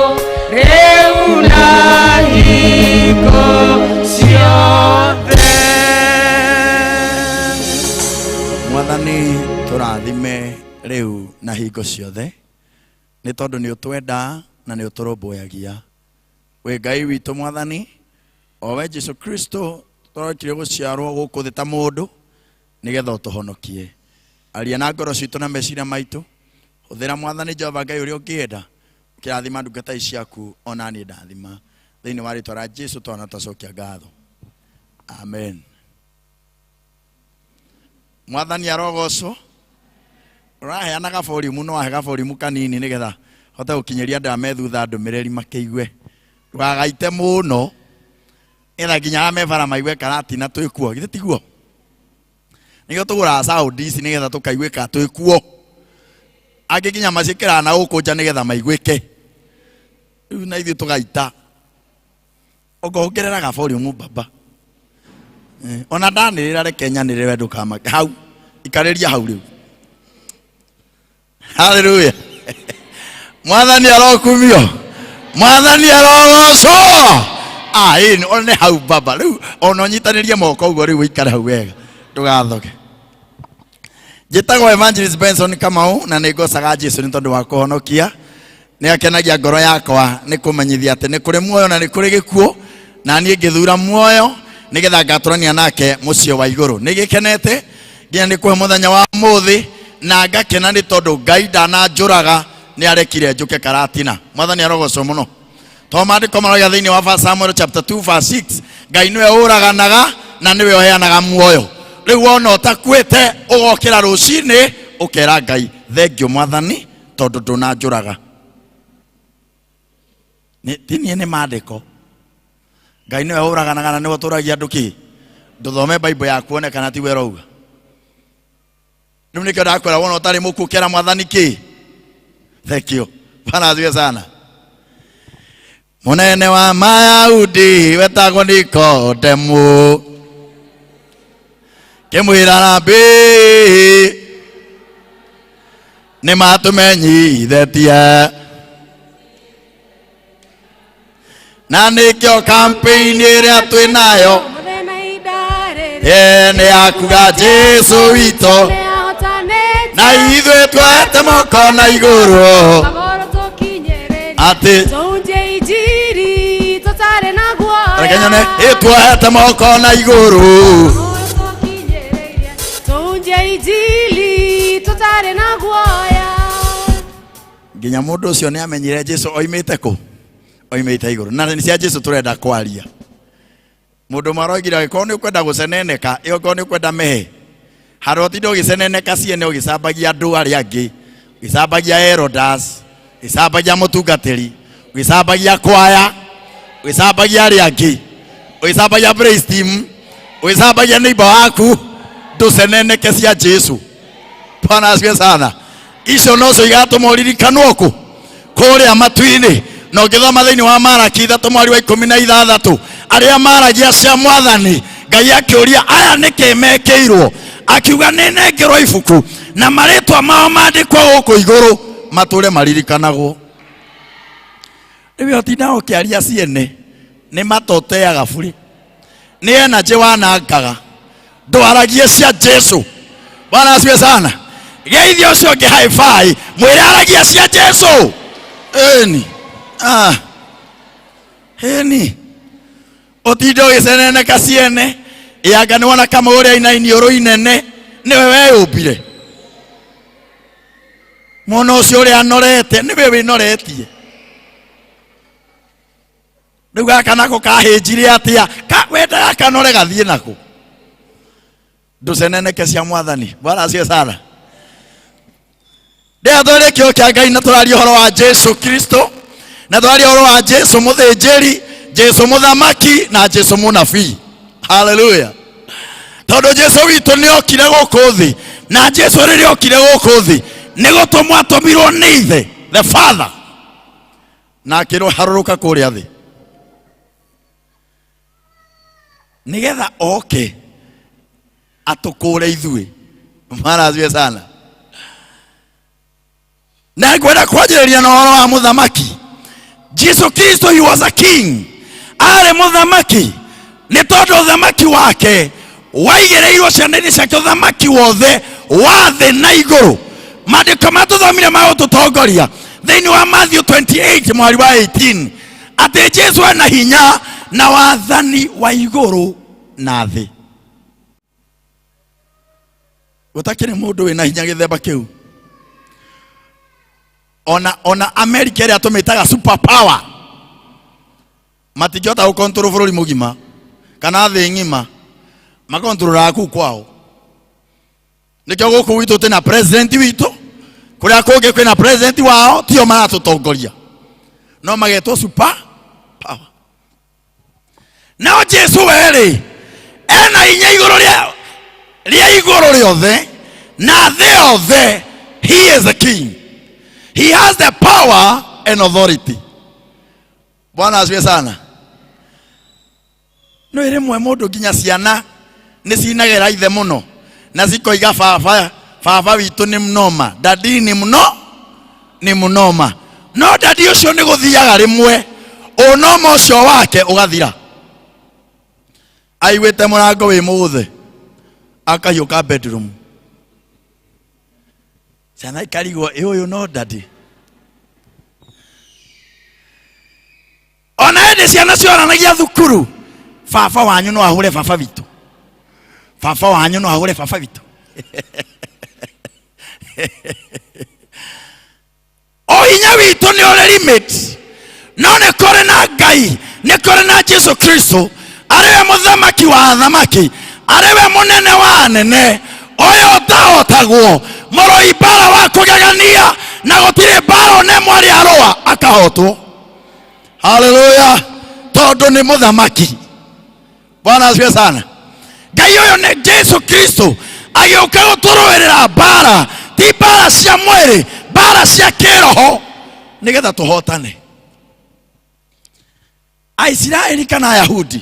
rĩu na hingo ciothe. Mwathani tũrathime rĩu na hingo ciothe, nĩ tondũ nĩ ũtwenda na nĩ ũtũrũmbũyagia. Wĩ Ngai witũ Mwathani, o we Jesu Kristo tũrokire gũciarwo gũkũ thĩ ta mũndũ nĩgetha ũtũhonokie. Aria na ngoro citũ na meciria maitũ, hũthĩra Mwathani Jehova Ngai ũrĩa ũngĩenda kirathima ndungata ici ciaku ona ni ndathima thiini wa ritwa rĩa Jesu twana tacokia ngatho amen. Mwathani arogocwo uraheana gaborimu no wahe gaborimu kanini nigetha hote gukinyeria andũ me thutha ndũmĩrĩri makĩigue ndũgagaite mũno ĩra nginya mebara maigue karatina twĩkuo githĩ tiguo nĩguo tũgũraga sound ici nigetha tũkaiguĩka twĩkuo angĩ nginya maciĩkĩraga na gũkũ nja nigetha maiguĩke rĩu na ithuĩ tũgaita ũkongerera gaborimu baba ona ndanĩrĩra reke nyanĩrĩre ndũkamake hau ikarĩria hau rĩu. Hallelujah. Mwathani arokumio. Mwathani arogocwo. Ini one hau baba rĩu ona nyitanĩrie moko ũguo rĩu ũikare hau wega ndũgathoke. Njĩtagwo Evangelist Benson Kamau na nĩngocaga Jesu nĩ tondũ wa kũhonokia. Nĩ akenagia ngoro yakwa nĩ kũmenyithia atĩ nĩ kũrĩ muoyo na nĩ kũrĩ gĩkuũ na niĩ ngĩthura muoyo nigetha ngatũrania nake mũciĩ wa igũrũ. Nĩ gĩkenete nginya nĩ kũhe mũthenya wa mũthĩ na ngakena nĩ tondũ Ngai ndananjũraga nĩ arekire njũke karatina. Mwathani arogocwo mũno. To maandĩko maroiga thĩinĩ wa 1 Samuel chapter 2 verse 6 Ngai nĩwe ũraganaga na nĩwe ũheanaga muoyo. Rĩu wona ũtakuĩte ũgokĩra rũcinĩ ũkera Ngai thengio Mwathani tondũ ndũnanjũraga. Tinie nĩ maandĩko. Ngai nĩwe ũraganaga na nĩwe ũtũragia andũ kĩ ndũthome Bible yaku one kana ti wera uga. Rĩu nĩkĩo ndakwĩra wona ũtarĩ mũkuũ kera Mwathani kĩ thengio. Bwana asifiwe sana. Munene wa Mayahudi wetagwo Nikodemu kĩmwĩra Rabi nĩ matũmenyithĩtie na nĩkĩo campaign ĩrĩa twĩnayo nĩ yakuga Jesu witũ na ithuĩ twete moko na igũrũ atĩ rekanyone twete moko na igũrũ nginya mũndũ ũcio nĩ amenyire Jesu oimĩte kũ oimĩte igũrũ na nĩ cia Jesu tũrenda kwaria. Mũndũ maroigire agĩkorwo nĩ ũkwenda gũceneneka ĩkorwo nĩ ũkwenda mehe harĩ ũtinde ũgĩceneneka ciene ũgĩcambagia andũ arĩa angĩ ũgĩcambagia elders ũgĩcambagia mũtungatĩri ũgĩcambagia kwaya ũgĩcambagia arĩa angĩ ũgĩcambagia praise team ũgĩcambagia neighbor waku ndũceneneke cia Jesu. Bwana asifiwe sana. Icio nocio igatũma ũririkanwo kũ kũrĩa matu-inĩ na ũngĩthoma thĩinĩ wa Malaki 3:16 arĩa maragia cia Mwathani Ngai akĩũria aya nĩkĩ mekĩirwo akiuga nĩ nengerwo ibuku na marĩtwa mao mandĩkwo gũkũ igũrũ matũre maririkanagwo. Rĩu ũtinda ũkĩaria ciene nĩ matoteaga bũrĩ nĩ energy wanangaga ndwaragie cia Jesu. Bwana asifiwe sana. Geithio ũcio ũngĩ hi-fi mwĩre aragia cia Jesu. Eni heni ũtinda ũgĩceneneka ciene yanga nĩ wona kama ũrĩa iniũrũ inene nĩwe weyũmbire mwana ũcio ũrĩa anorete nĩwe wĩnoretie. Rĩu gaka nako kahĩnjire atĩa wendaga kanore gathiĩ nako ndũceneneke cia Mwathani. Bwana asifiwe sana. Rĩrĩa tũrĩ kĩo kĩa Ngai na tũraria ũhoro wa Jesu Kristo na tũraria ũhoro wa Jesu mũthĩnjĩri Jesu mũthamaki na Jesu mũnabii. Hallelujah. Tondũ Jesu witũ nĩ okire gũkũ thĩ na Jesu rĩrĩa okire gũkũ thĩ nĩ gũtũmwo atũmirwo nĩ Ithe the Father na akĩharũrũka kũrĩa thĩ nigetha oke atũkũre ithuĩ. Bwana asifiwe sana. Na ngwenda kwanjĩrĩria na ũhoro wa mũthamaki Jesus Kristo. He was a king. Arĩ mũthamaki nĩ tondũ ũthamaki wake waigĩrĩirwo ciana-inĩ ciake ũthamaki wothe wa thĩ na igũrũ. Maandĩko matũthomire ma gũtũtongoria thĩinĩ wa Matthew 28 mweri wa 18 atĩ Jesu ena hinya na wathani wa igũrũ na thĩ. Gũtakĩrĩ mũndũ wĩna hinya gĩthemba kĩu. ona America ĩrĩa tũmĩtaga super power matingĩhota gũkontrol bũrũri mũgima kana thĩ ng'ima makontrolaga kũu kwao. Nĩkĩo gũkũ gwitũ tena president witũ, kũrĩa kũngĩ kwĩna president wao, tio maratũtongoria no magetwo super power. No Jesu werĩ ena hinya igũrũ rĩa igũrũ rĩothe na thĩ yothe. He is the king. He has the power and authority. Bwana asifiwe sana. No ĩrĩmwe mũndũ nginya ciana nĩ cinagera ithe mũno na zikoiga baba witũ nĩ mnoma, dadi nĩ mnoma. No dadi ũcio nĩ gũthiaga rĩmwe ũnoma ũcio wake ũgathira. Aiguĩte mũrango wĩ mũgũthe akahiũka bedroom. Ciana ikarigwo ũyũ no dadi. Ona hĩndĩ ciana cioranagia thukuru, baba wanyu no ahũre baba witũ, baba wanyu no ahũre baba witũ. O hinya witũ nĩ ũrĩ limit, no nĩ kũrĩ na Ngai, nĩ kũrĩ na Jesu Kristo arĩwe mũthamaki wa athamaki, arĩwe mũnene wa anene, ũyũ ũtahotagwo, mũrũi mbara wa kũgegania na gũtirĩ mbara nemwe arĩ arũa akahotwo. Hallelujah. Tondũ nĩ mũthamaki. Bwana asifiwe sana. Ngai ũyũ nĩ Jesu Kristo agĩũka gũtũrũĩrĩra mbara, ti mbara cia mwĩrĩ, mbara cia kĩroho, nĩgetha tũhotane. Aisiraeli kana Ayahudi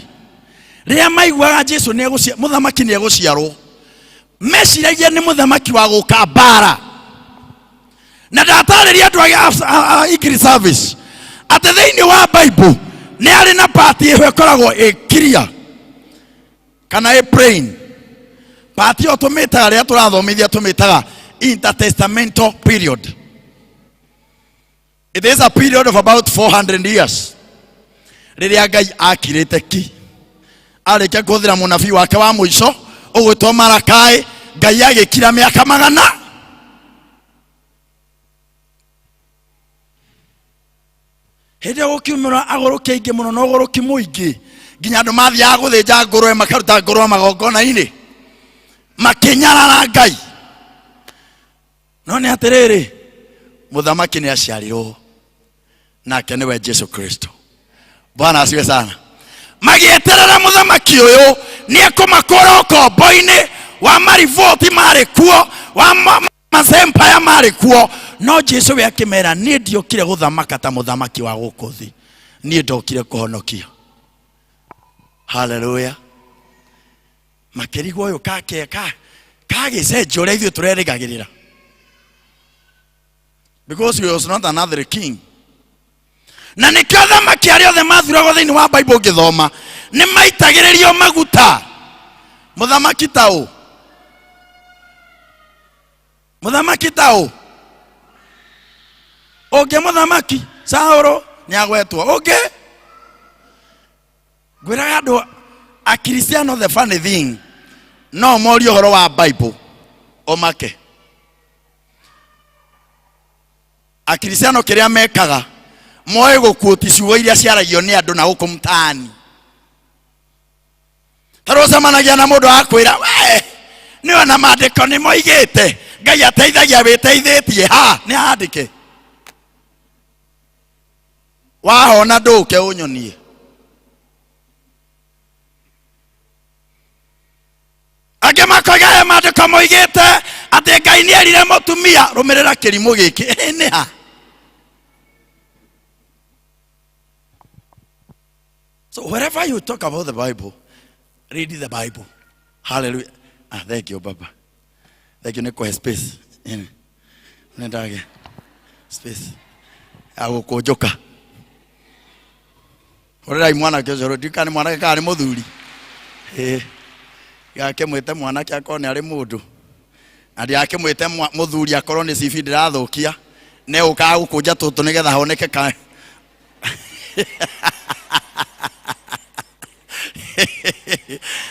rĩrĩa maiguaga Jesu mũthamaki nĩ egũciarwo, meciragia nĩ mũthamaki wa gũka mbara. Na ndatarĩria andũ a Kikuyu Service atĩ thĩinĩ wa Bible nĩ arĩ na part ĩho ĩkoragwo ĩkiria kana ĩ plain. Part ĩyo tũmĩtaga rĩrĩa tũrathomithia tũmĩtaga intertestamental period. It is a period of about 400 years. Rĩrĩa Ngai akirĩte ki arĩkia kũhũthĩra mũnabii wake wa mũico ũgwĩtwo Malakai, Ngai agĩkira mĩaka 100. Hĩndĩ gũkiumĩra agũrũki aingĩ mũno na ũgũrũki mũingĩ nginya andũ mathiaga gũthĩnja ngũrwe makaruta ngũrwe magongona-inĩ makĩnyarara Ngai. No nĩ atĩrĩrĩ, mũthamaki nĩ aciarirwo nake nĩwe Jesu Kristo. Bwana asifiwe sana. Magĩeterera mũthamaki ũyũ nĩ ekũmakũra ũkombo-inĩ wa marivoti marĩ kuo, wa mazempaya marĩ kuo. No Jesu we akĩmera niĩ ndiokire gũthamaka ta mũthamaki wa gũkũ thĩ, niĩ ndokire kũhonokia. Hallelujah. Makĩrigwo ũyũ kagĩcenjia ũrĩa ithuĩ tũrerĩgagĩrĩra, because he was not another king. Na nĩkĩo athamaki arĩa othe mathuragwo thĩinĩ wa Bible ũngĩthoma nĩ maitagĩrĩrio maguta. Mũthamaki ta ũ? Mũthamaki ta ũ? Ũngĩ mũthamaki Saũlũ nĩagwetwo. Ũngĩ ngwĩraga andũ a Kristiano, the funny thing, no morio ũhoro wa Bible omake. A Kristiano kĩrĩa mekaga moe gũkuoti ciugo iria ciaragio nĩ andũ na gũkũ mtaani. Tarũcemanagia na mũndũ akwĩra we nĩ ona maandĩko nĩ moigĩte Ngai ateithagia wĩteithĩtie. Ha, nĩ aandĩke. Wahona ndũke ũnyonie. Angĩ makoiga maandĩko moigĩte atĩ Ngai nĩ erire mũtumia rũmĩrĩra kĩrimũ gĩkĩ. Nĩ ha? So wherever you talk about the Bible, read the Bible. Hallelujah. Thank you, Baba. Thank you, Nico. Space. Nendage. Space. Agukojoka. Ora mwana kezero dikani mwana kani muthuri. Yake mwete mwana kyako nĩ arĩ mũndũ. Andi yake mwete muthuri akorwo nĩ cibi ndirathukia. Ne uka gukunja tũtũ nĩgetha honeke ka.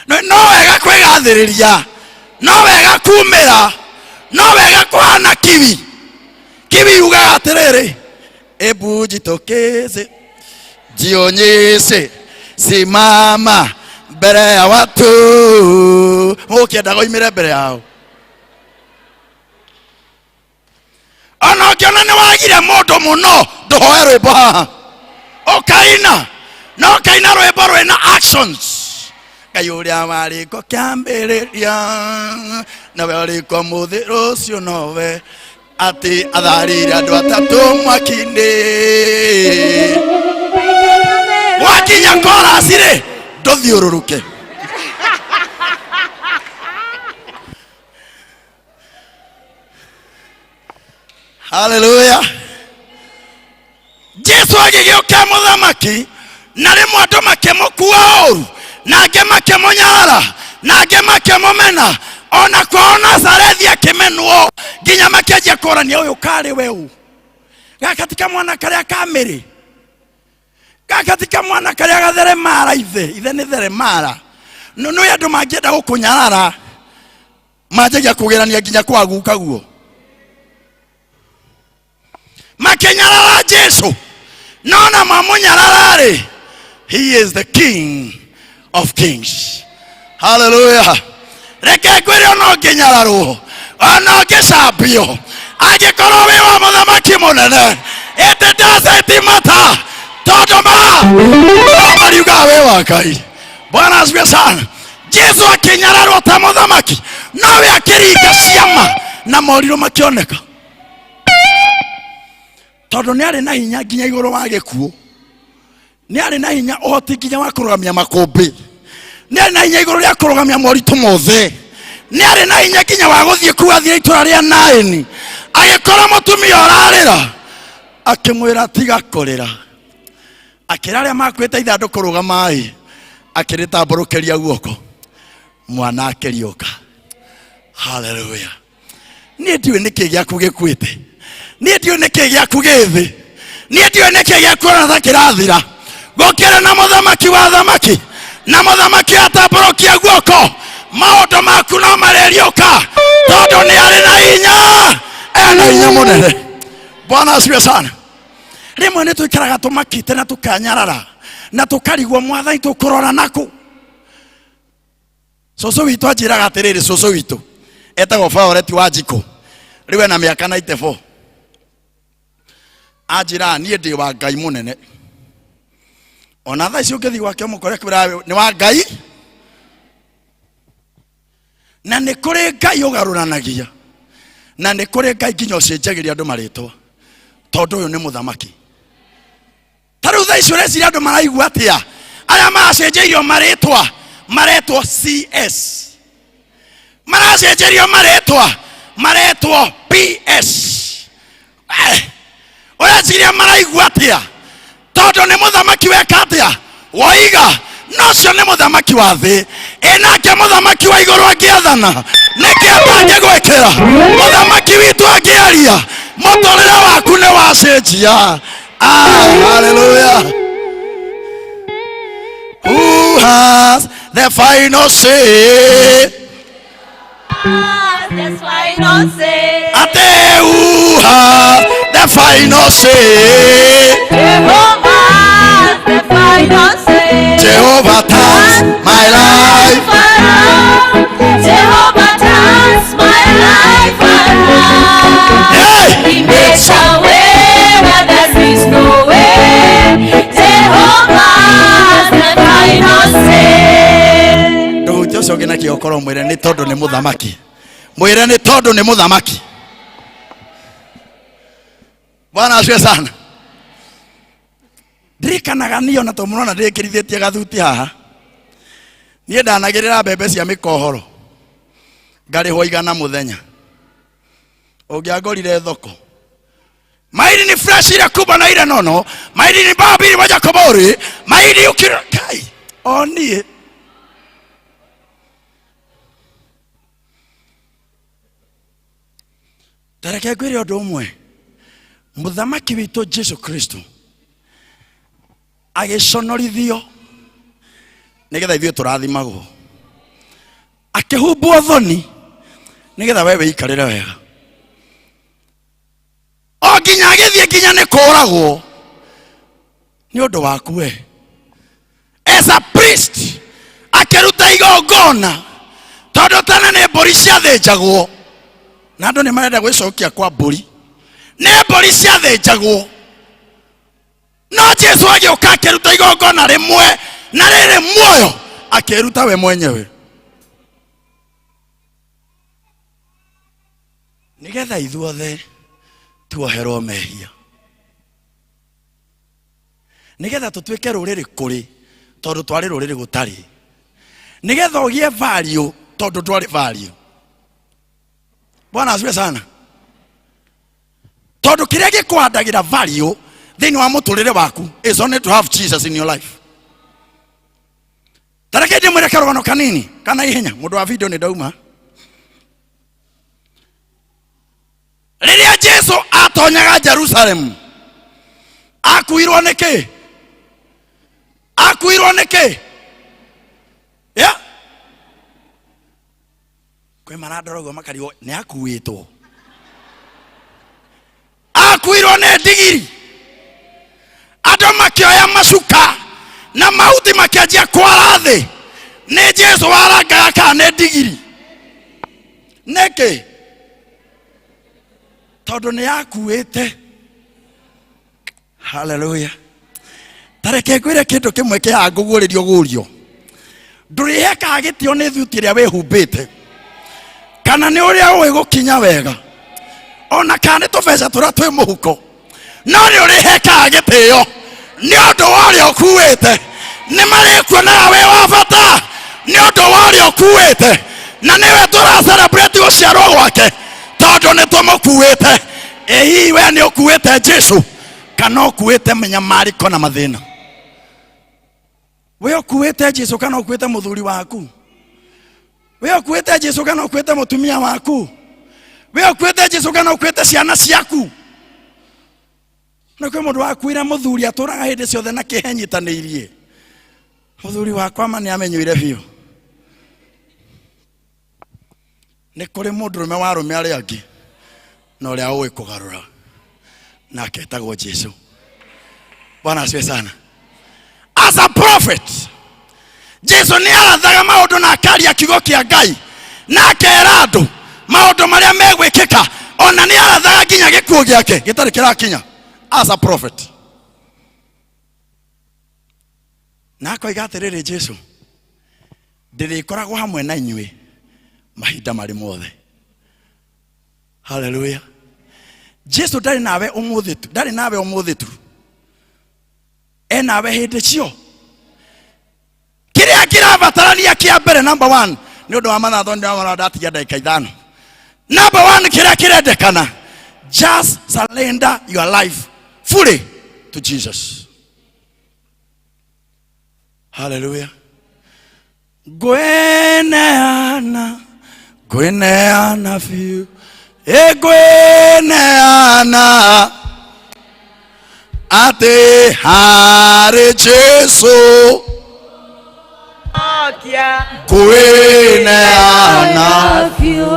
No wega kwĩgathĩrĩria, no wega kumĩra, no wega kũhana kiwi. kibiuga atiriri ebu jitokeze jionyeshe simama mbere ya watu ukienda goimire mbere yao ona ukiona ni wagire mundu muno nduhoe rwimbo haha ukaina no kaina rwimbo rwina actions Ngai uria wariko kiambiriria nawe uriko muthi rucio nowe ati atharire andu atatu mwakinde wakinya chorus ri nduthiururuke haleluya Jesu agigioka muthamaki na rimwe andu makimukua uru na angĩ makĩmũnyara na angĩ makĩmũmena ona kwao Nazarethi akĩmenwo nginya makĩanjia kũrania ũyũ karĩ we ũ gaka ti kamwana karĩa kamĩrĩ gaka ti kamwana karĩa gatheremara ithe nĩ theremara nĩ andũ mangĩenda gũkũnyarara manjagia kũgerania nginya kwaguka guo makĩnyarara Jesu nona mamũnyarara-rĩ he is the king of kings. Hallelujah. Reke kwere ono nginyararwo ono ngicambio angikorwo wi wa muthamaki munene it doesn't matter tondu mariuga wi wa Ngai. Bwana asifiwe sana. Jesu akinyararwo ta muthamaki nowe akiringa ciama na morirũ makioneka tondu nĩ arĩ na hinya nginya igũrũ wa gĩkuũ nĩ arĩ na hinya ũhoti nginya wa kũrũgamia makũmbĩ nĩ arĩ na hinya igũrũ rĩa kũrũgamia moritũ mothe nĩ arĩ na hinya nginya wa gũthiĩ kuga thiĩ itũũra rĩa Naini agĩkora mũtumia ũrarĩra akĩmwĩra tiga kũrĩra akĩra arĩa makuĩte ithandũkũ rũgamai akĩrĩtambũrũkĩria guoko mwana akĩriũka. Hallelujah. Niĩ ndiũĩ nĩkĩ gĩaku gĩkuĩte niĩ ndiũĩ nĩkĩ gĩaku gĩthĩ niĩ ndiũĩ nĩkĩ gĩaku ona kĩrathira gũkĩrĩ na mũthamaki wa thamaki na mũthamaki atambũrũkia guoko maũndũ maku no marĩriũka tondũ nĩ arĩ na hinya ena hinya mũnene. Bwana asifiwe sana. Rĩmwe nĩ tũikaraga tũmakite na tũkanyarara na tũkarigwo Mwathani tũkũrora naku. Cũcũ witũ anjĩraga atĩrĩrĩ cũcũ witũ etagwo Favorite wa Njiko rĩu ena mĩaka 94 anjĩra niĩ ndĩ wa Ngai mũnene ona thaa ici ũngĩthiĩ gwake ũmũkore kwĩra nĩ wa Ngai na nĩ kũrĩ Ngai ũgarũranagia na nĩ kũrĩ Ngai nginya ũcenjagĩria andũ marĩtwa tondũ ũyũ nĩ mũthamaki. Ta rĩu thaa ici ũreciria andũ maraigua atĩa arĩa maracenjeirio marĩtwa CS maracenjerio marĩtwa PS ũreciria maraigua atĩa tondũ nĩ mũthamaki weka atĩa waiga nocio nĩ mũthamaki wa thĩ enake mũthamaki wa igũrũ angĩathana nĩkĩ atangĩgwĩkĩra mũthamaki witũ angĩaria mũtũrĩre waku nĩ wacenjia. Hallelujah. Who has the final say? The final say. Ate who has the final say? Jehovah, the final say. Jehovah turns my life around. Jehovah turns my life around. Hey! He makes a way where there is no way. Jehovah, the final say. Nduhutia ucio ngina kiokoro mwire ni tondu ni muthamaki. Mwire ni tondu ni muthamaki. Bwana asifiwe sana. Ndirikanaga niyo na tũmũrona ndĩkĩrithĩtie gathuti haha niĩ ndanagĩrĩra mbembe cia mĩkohoro ngarĩhwo 100 mũthenya ũngĩangorire thoko maili ni fresh ile kubwa na ile nono maili ni babili moja kobori maili ukikai oni tareke kwĩre ũndũ ũmwe mũthamaki witũ Jesu Kristo agĩconorithio nĩgetha ithuĩ tũrathimagwo akĩhumbwo thoni nĩgetha wewe ikarĩre wega nginya agithie nginya nĩ kũragwo nĩ ũndũ waku we. As a priest akĩruta igongona tondũ tene nĩ mbũri ciathĩnjagwo na andũ nĩ marenda gwĩcokia kwa mbũri, nĩ mbũri ciathĩnjagwo. No Jesu agĩũka akĩruta igongona rĩmwe na rĩrĩ muoyo, akĩruta we mwenyewe nigetha ithuothe tuoherwo mehia, nigetha tũtuĩke rũrĩrĩ kũrĩ tondũ twarĩ rũrĩrĩ gũtarĩ, nigetha ũgĩe value tondũ ndwarĩ value. Bwana asifiwe sana. Tondũ kĩrĩa gĩkwandagĩra value thĩinĩ wa mũtũrĩre waku is only to have Jesus in your life. Tareke ndĩmwĩre karũgano kanini kana ihenya, mũndũ wa video nĩ ndauma. Rĩrĩa Jesu atonyaga Jerusalem, akuirwo nĩkĩ? Akuirwo nĩkĩ? Yeah. Kwĩ maradorogwo makarigwo nĩ akuĩtwo. Akuirwo nĩ ndigiri. Andũ makĩoya macuka na mauti makĩanjia kwara thĩ. Nĩ Jesu warangaga kana nĩ ndigiri? Nĩkĩ? Tondũ nĩ akuĩte. Hallelujah. Tareke ngwĩre kĩndũ kĩmwe kĩa ngũgũrĩrio gũrio. Ndũrĩhekaga gĩtĩo nĩ thuti ĩrĩa wĩhumbĩte, kana nĩ ũrĩa ũĩ gũkinya wega, ona kana nĩ tũbeca tũrĩa twĩ mũhuko, no nĩ ũrĩhekaga gĩtĩo nĩ ũndũ wa ũrĩa ũkuĩte. Nĩ marĩkuonaga wĩ wa bata nĩ ũndũ wa ũrĩa ũkuĩte, na nĩwe tũra celebrate gũciarwo gwake tondũ nĩ tũmũkuĩte. Ĩ hihi we nĩ ũkuĩte Jesu kana ũkuĩte menyamarĩko na mathĩna? We ũkuĩte Jesu kana ũkuĩte mũthuri waku? We ũkuĩte Jesu kana ũkuĩte mũtumia waku? We ũkuĩte Jesu kana ũkuĩte ciana ciaku? Na kwĩ mũndũ wakuĩra mũthuri atũraga hĩndĩ ciothe na kĩhenyitanĩirie. Mũthuri wakwa ma nĩ amenyũire biũ. Nĩ kũrĩ mũndũrũme wa arũme arĩa angĩ na ũrĩa ũĩ kũgarũra, nake etagwo Jesu. Bwana asifiwe sana. As a prophet, Jesu nĩ arathaga maũndũ na akaria kiugo kĩa Ngai na akera andũ maũndũ marĩa megwĩkĩka, ona nĩ arathaga nginya gĩkuũ gĩake gĩtarĩ kĩrakinya. As a prophet. Na akoiga atĩrĩrĩ, Jesu ndĩrĩkoragwo hamwe na inyuĩ mahinda marĩ mothe. Hallelujah. Jesu ndarĩ nawe ũmũthĩ tu, ndarĩ nawe ũmũthĩ tu, nawe hĩndĩ cio. Kĩrĩa kĩrabatarania kĩa mbere, number 1, nĩ ũndũ wa mathatho nĩ ndatigia ndagĩka 5. Number 1 kĩrĩa kĩrendekana, just surrender your life fully to Jesus. Hallelujah. Gweneana biũ, gweneana atĩ harĩ Jesu gweneana.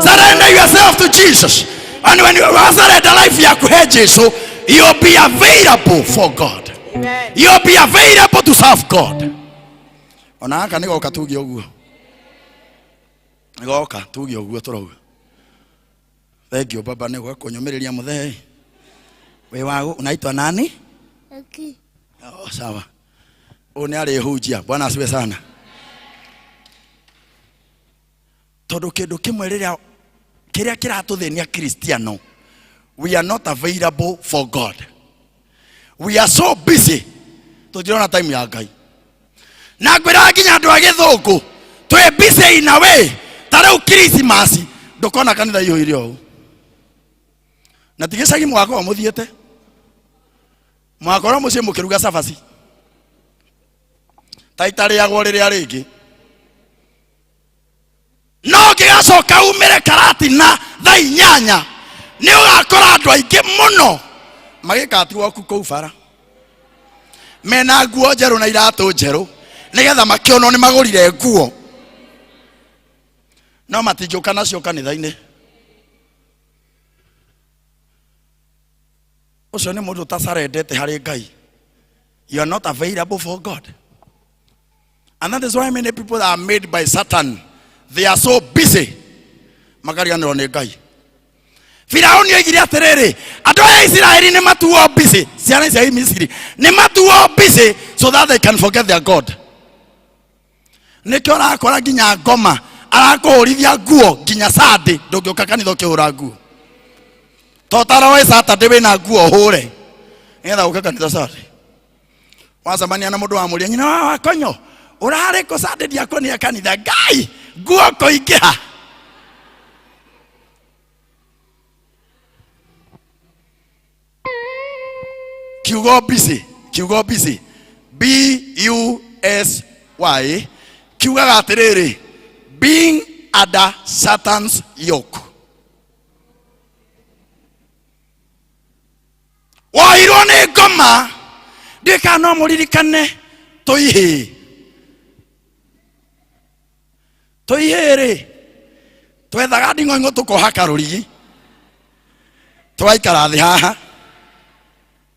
Surrender yourself to Jesus, and when you surrender life yaku he Jesu, you'll be available for God. Amen. You'll be available to serve God. Ona aka nĩgoka tuge ũguo, nĩgoka tuge ũguo tũrauga. Thank you baba, nĩgoka kũnyũmĩrĩria mũthee. We wagu unaitwa nani? Okay. Oh, sawa. One arĩhunjia. Bwana asifiwe sana. Tondũ kĩndũ kĩmwe rĩrĩa kĩrĩa kĩratũthĩnia Kristiano, we are not available for God. We are so busy tũtirona time ya Ngai. Na ngwĩra nginya andũ a gĩthũngũ twĩ busy in a way ta rĩu Krismasi ndũkona kanitha ihũire ũũ. Na tigĩcagi mwaka wa mũthiĩte, mwakora mũciĩ mũkĩruga cabaci ta itarĩagwo rĩrĩa rĩngĩ, no ngĩgacoka umĩre Karatina thaa 8 nĩ ũgakora andũ aingĩ mũno magĩkatirwo kũu bara mena nguo njerũ na iratũ njerũ, nĩgetha makĩonwo nĩ magũrire nguo, no matingĩũka nacio kanitha-inĩ. ucio ni mundu tasarendete hari Ngai. You are not available for God. And that is why many people are made by Satan. They are so busy. Magariano ni Ngai. Firauni oigire atiriri, andu a Israeli ni matuo busy. Ciana cia Misiri ni matuo busy so that they can forget their God. Nikio rakora nginya ngoma arakuhurithia nguo nginya Sunday ndungioka kanitha ukihura nguo. Totara we Saturday wina nguo hure. Ngetha uka kanitha Sunday. Wacemania na mundu wa muria nyina wa konyo urare ko Sunday diako ni kanitha Ngai nguo koingiha. Kiugo busy. B-U-S-Y. Kiuga gatiriri. Being under Satan's yoke. Wairwo ni ngoma ndika no muririkane toihi ri twethaga ndingo tukohaka rurigi twaikara thi haha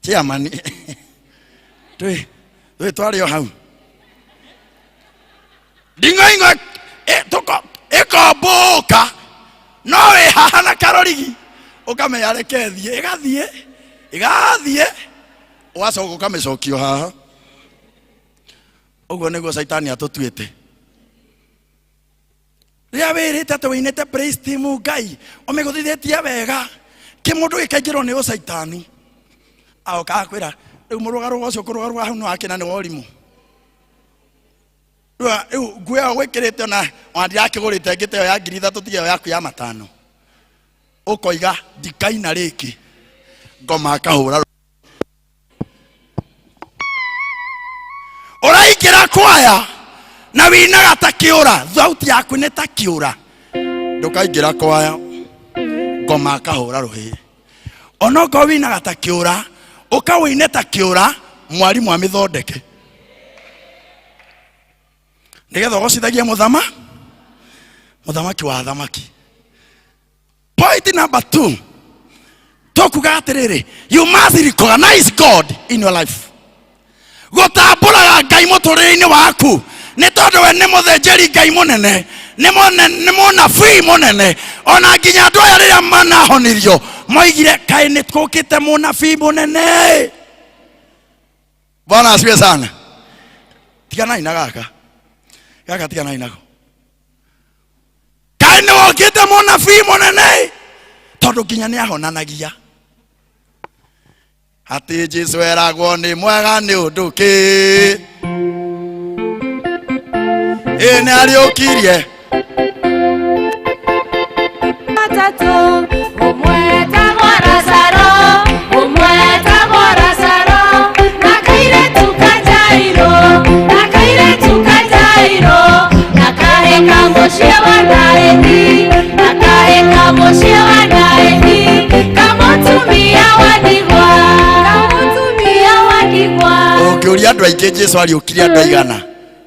chiamani twi twario hau ndingo tuko ikoboka no we haha na karorigi ukamenya reke thie igathie wacoka ukamecokio haha uguo niguo Saitani atutuite ria wirite twinite praise team Ngai umiguthithetie wega kimundu gikaingirwo ni Saitani aoka kwira riu murugaruga ucio kurugaruga hau no akina ni worimu riu nguo gwikirite na wandira kigurite ngiteo ya 3,000 tigeo yaku ya 5 ukoiga ndikaina riki ngoma akahura uraikira kwaya na winaga takiura thauti yaku ni takiura ndukaingira kwaya ngoma akahura ruhi onoko winaga takiura ukawine takiura mwarimu amithondeke nigetha gocithagia muthamaki wa thamaki. Point number 2 tokuga atiriri, you must recognize God in your life. Gutambura Ngai muturire-ini waku ni tondu we ni muthenjeri Ngai munene ni munabii munene ona nginya andu aya riria manahonirio moigire kai ni tukite munabii munene. Bwana asifiwe sana. Tigana ina gaka tigana ina kai ni ukite munabii munene tondu nginya ni ahonanagia ati Jesu eragwo ni mwega ni undu ki ni ariukirie matatu umweta Lazaro na kaire tukajairo na kaheka moshia wanaeni kama tumia wadigwa ukiuria andu aingi Jesu ariukirie andu aigana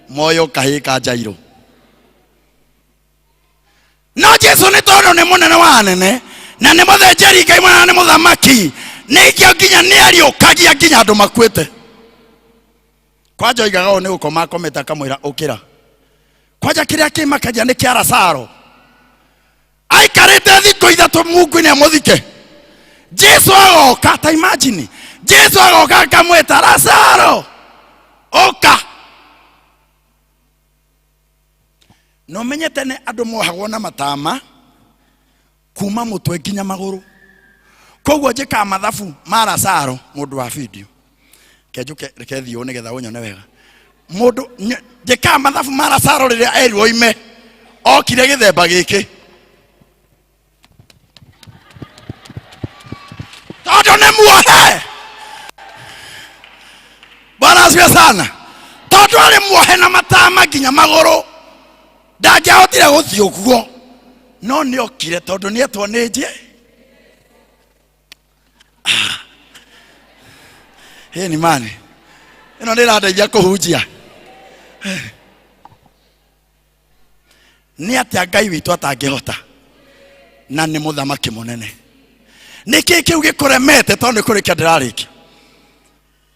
moyo kahika Jairo. No Jesu ni tondu ni munene wa anene na ni muthenjeri Ngai mwana ni muthamaki ni ikio nginya ni ariukagia nginya andu makuite kwanja oigaga ni ukoma akometa kamwira ukira kwanja kiria kimakagia ni kia Lazaro aikarite thikũ ithatũ Mungu ni amuthike. Jesu agoka ta imagine Jesu agoka akamwita Lazaro oka no menyete ne andu mohagwo na matama kuma mutwe nginya maguru koguo njika mathabu ma Lazaro mundu wa video kejuke rekethio nigetha unyone wega mundu njika mathabu ma Lazaro riria erirwo ime okire githemba giki tondu ni muohe. Bwana asifiwe sana. Tondu ari muohe na matama nginya maguru ndangihotire guthii uguo no ni okire tondu ni etwo ni nje ni mani ino ndirandeithia kuhunjia ni atia Ngai witu atangihota na ni muthamaki munene niki kiu gikuremete tondu kurikia ndirarikia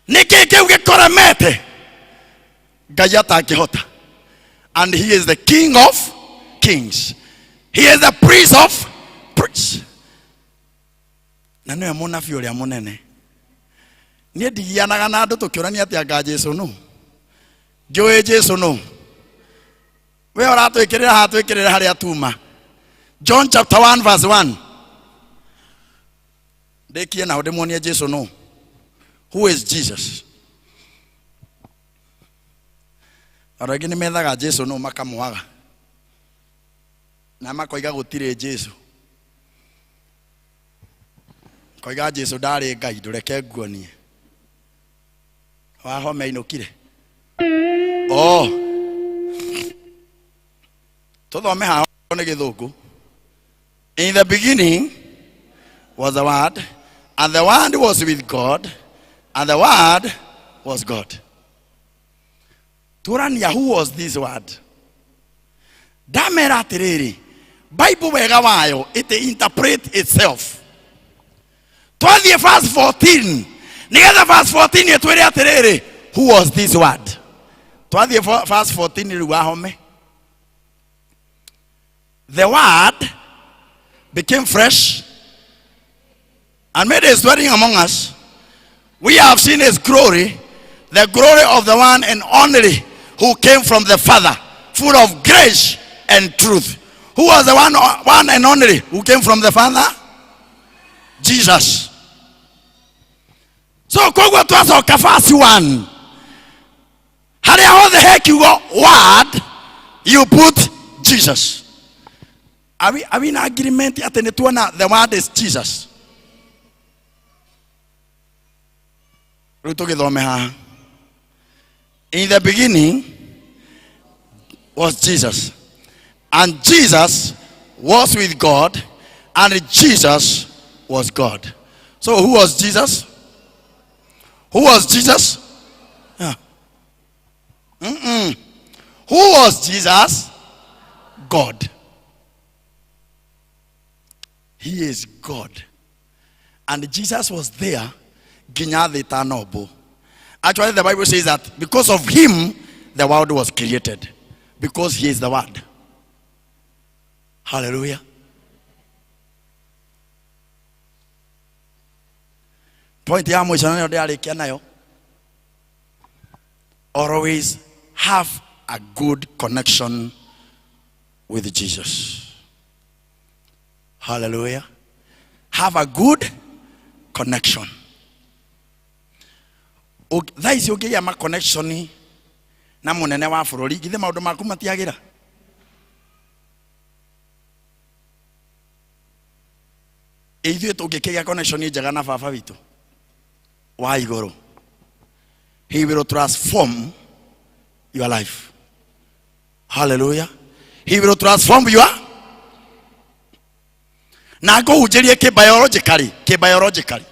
niki kiu gikuremete Ngai atangihota. And he is the King of kings, he is the Prince of priests. Na niwe munabii uria munene. Nie ndigianaga na andu tukiurania ati anga Jesu no ngiui Jesu no we uratwikirira hatwikirira haria tuma. John chapter 1 verse 1. Ndekie na ndemuonie Jesu no. Who is Jesus? Aragi ni methaga Jesu no makamwaga na makoiga gutire Jesu. Koiga Jesu ndari Ngai ndureke nguonie. Wahome inukire. Oh. Tuthome hao ni githungu. In the beginning was the Word, and the Word was with God, and the Word was God. Turania, who was this Word? Damera atiriri. Bible wega wayo, it interpret itself. Twathie verse 14. Nigetha verse 14 yetwire atiriri. Who was this Word? Twathie verse 14 riu ahome. The Word became fresh and made his dwelling among us. We have seen his glory, the glory of the one and only who came from the Father, full of grace and truth. Who was the one and only who came from the Father? Jesus. So kogwa twacoka verse 1. Haria hothe hekiugo Word, you put Jesus. Are we in agreement ati ni tuona the Word is Jesus? In the beginning was Jesus, and Jesus was with God, and Jesus was God. So who was Jesus? Who was Jesus? Yeah. Who was Jesus? God. He is God. And Jesus was there. Actually, the Bible says that because of him, the world was created. Because he is the Word. Hallelujah. Point ya mwisho ndio ndiarikia nayo. Always have a good connection with Jesus. Hallelujah. Have a good connection. Thaisi ukigia ma connection na munene wa bururi githe maundu maku matiagira. Ithuĩ tũngĩkĩgĩa connection njega na baba witũ wa igũrũ, he will transform your life. Hallelujah. He will transform your na ngũhunjĩrie kĩbiologically.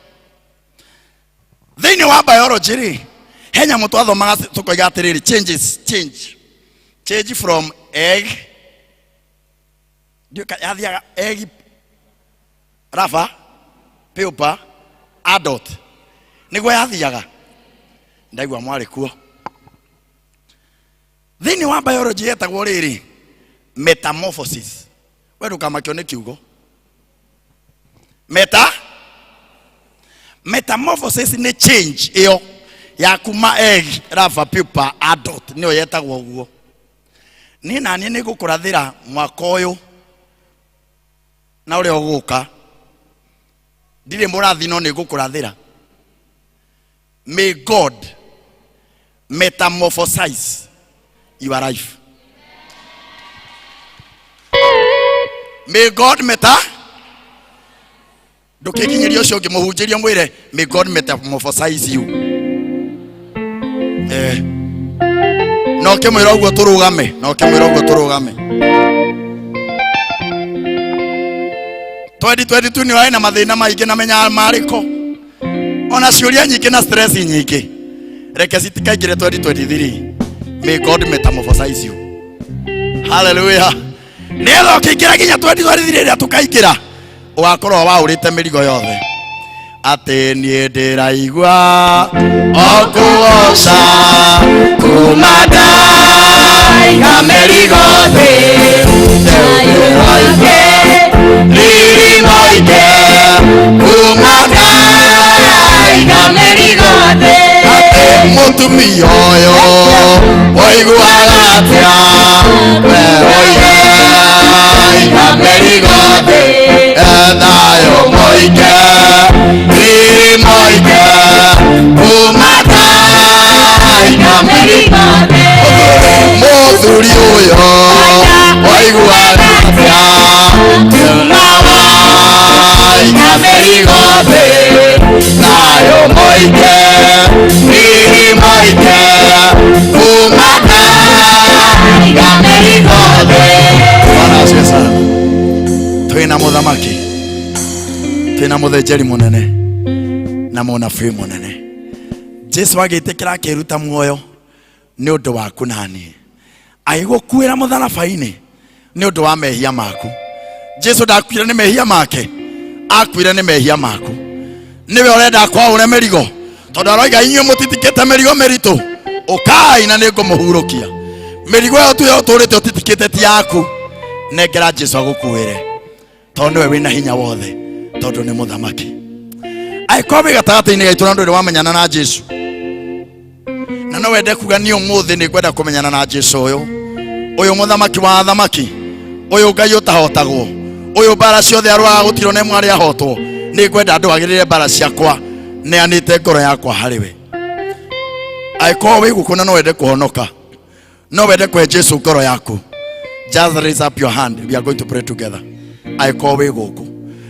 Thĩinĩ wa biology rĩ, he nyamũ twathomaga tũkoiga atĩrĩrĩ, change from egg, yathiaga egg, larva, pupa, adult. Nĩguo yathiaga. Ndaigua mwarĩ kuo. Thĩinĩ wa biology yetagwo rĩrĩ, metamorphosis. We ndũkamakio nĩ kiugo. Metamorphosis ni change iyo ya kuma egg, larva, pupa, adult. Niyo yetagwo guo. Ni nani ni gukurathira mwaka uyu na uri oguka. Ndire murathi no ni gukurathira. May God metamorphosize your life. May God ndukikinyiria ucio ngimuhunjiria mwire may God metamorphosize you. No kimwira uguo turugame, 2022 ni waina mathina maingi na menya mariko. Ona ciuria nyingi na stress nyingi. Reke citikaingire 2023. May God metamorphosize you. Hallelujah. Netho kiingira ginya 2023 ria tukaingira ugakorwo wa urite mirigo yothe. ati nie ndiraigua okuoca kumada ikamerigo thi thayũ mũingĩ riri mũingĩ kumada ikamerigo thi ati mũtumia ũyũ waiguaga atĩa we oige ikamerigo thi thayũ mũingĩ riri mũingĩ kumada ikamerigo thi mũthuri ũyũ waiguaga atĩa kumawa ikamerigo thi thayũ mũingĩ riri mũingĩ kumada ikamerigo thi. Bwana asifiwe sana. Twina muthamaki, twina muthĩnjĩri munene na mũnabii munene. Jesu agĩtĩkĩra akĩruta muoyo nĩ ũndũ waku na niĩ, agĩgũkuĩra mũtharaba-inĩ nĩ ũndũ wa mehia maku. Jesu ndakuire nĩ mehia make, akuire nĩ mehia maku. Niwe ũrenda kwaũre mĩrigo, tondũ aroiga inyuĩ mũtitikĩte mĩrigo mĩritũ, ũkai na nĩngũmũhurũkia. Mĩrigo ĩyo tu ũtũrĩte ũtitikĩte ti yaku, nengera Jesu agũkuĩre, tondũ nĩwe wĩna hinya wothe, tondũ nĩ mũthamaki. Angĩkorwo wĩ gatagatĩ-inĩ gaitũ na ndũrĩ wamenyana na Jesu, na no wende kuga niĩ ũmũthĩ nĩ ngwenda kũmenyana na Jesu ũyũ mũthamaki wa athamaki, ũyũ Ngai ũtahotagwo, ũyũ mbara ciothe arũaga gũtirwo na ĩmwe arĩa ahotwo, nĩ ngwenda ndwagĩrĩre mbara ciakwa, neanĩte ngoro yakwa harĩ we. Angĩkorwo wĩ gũkũ na no wende kũhonoka, no wende kũhe Jesu ngoro yaku, just raise up your hand, we are going to pray together. Angĩkorwo wĩ gũkũ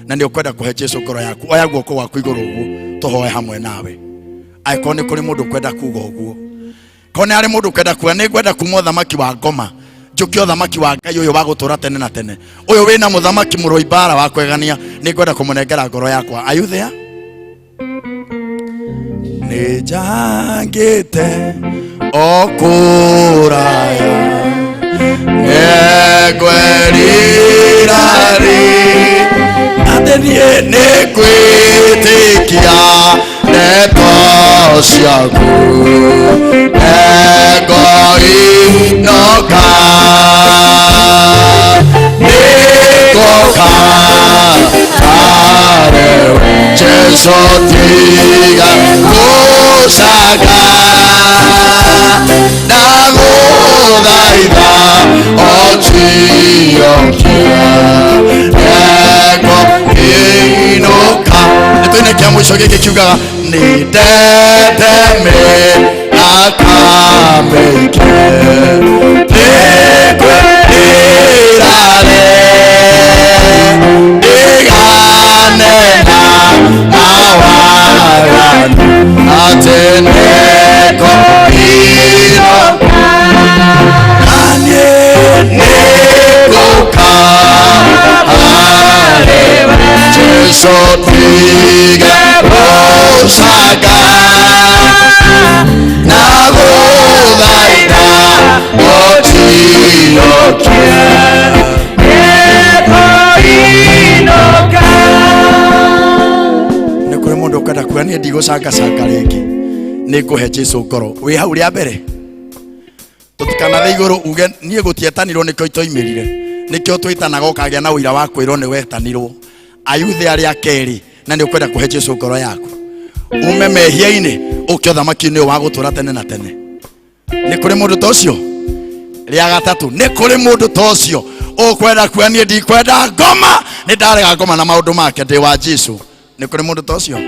na nĩ ũkwenda kũhe Jesu ngoro yaku, oya guoko gwaku igũrũ ũguo tũhoe hamwe nawe. Angĩkorwo nĩ kũrĩ mũndũ ũkwenda kuga ũguo, korwo nĩ harĩ mũndũ ũkwenda kuga nĩ ngwenda kuma ũthamaki wa ngoma njũke ũthamaki wa Ngai ũyũ wa gũtũra tene na tene, ũyũ wĩna mũthamaki mũrũi mbara wa kwegania, nĩ ngwenda kũmũnengera ngoro yakwa. Are you there? Nĩ njangĩte o kũraya ngwerira atĩ niĩ nĩ ngwĩtĩkia ndeto ciaku ngoinoka nĩngũka harĩ we Jesu tiga gũcaga ndagũthaitha otiokia ngoinoka. Nĩtũine kĩa mũico gĩkĩ kiugaga nĩ ndeteme akamĩike nĩkwĩrĩrare ndĩgane na mawaganu atĩ nĩngũinoka na niĩ nĩngũka harĩ we Jesu tiga gũcaga na gũthaitha otiokie nĩngũinoka. Nĩ kũrĩ mũndũ ũkwenda kuga niĩ ndigũcangacanga rĩngĩ, nĩngũhe Jesu ngoro. Wĩ hau rĩa mbere, tũtikanathiĩ igũrũ uge niĩ gũtietanirwo nĩkĩo itoimĩrire, nĩkĩo twĩtanaga ũkagĩa na ũira wa kwĩrwo nĩ wetanirwo. Ayuthe arĩa kerĩ na nĩ ũkwenda kũhe Jesu ngoro yaku, ume mehia-inĩ ũke ũthamaki-inĩ wa gũtũra tene na tene. Nĩ kũrĩ mũndũ ta ũcio? Rĩa gatatũ, nĩ kũrĩ mũndũ ta ũcio ũkwenda kuga niĩ ndikwenda ngoma, nĩ ndarega ngoma na maũndũ make, ndĩ wa Jesu? Nĩ kũrĩ mũndũ ta ũcio?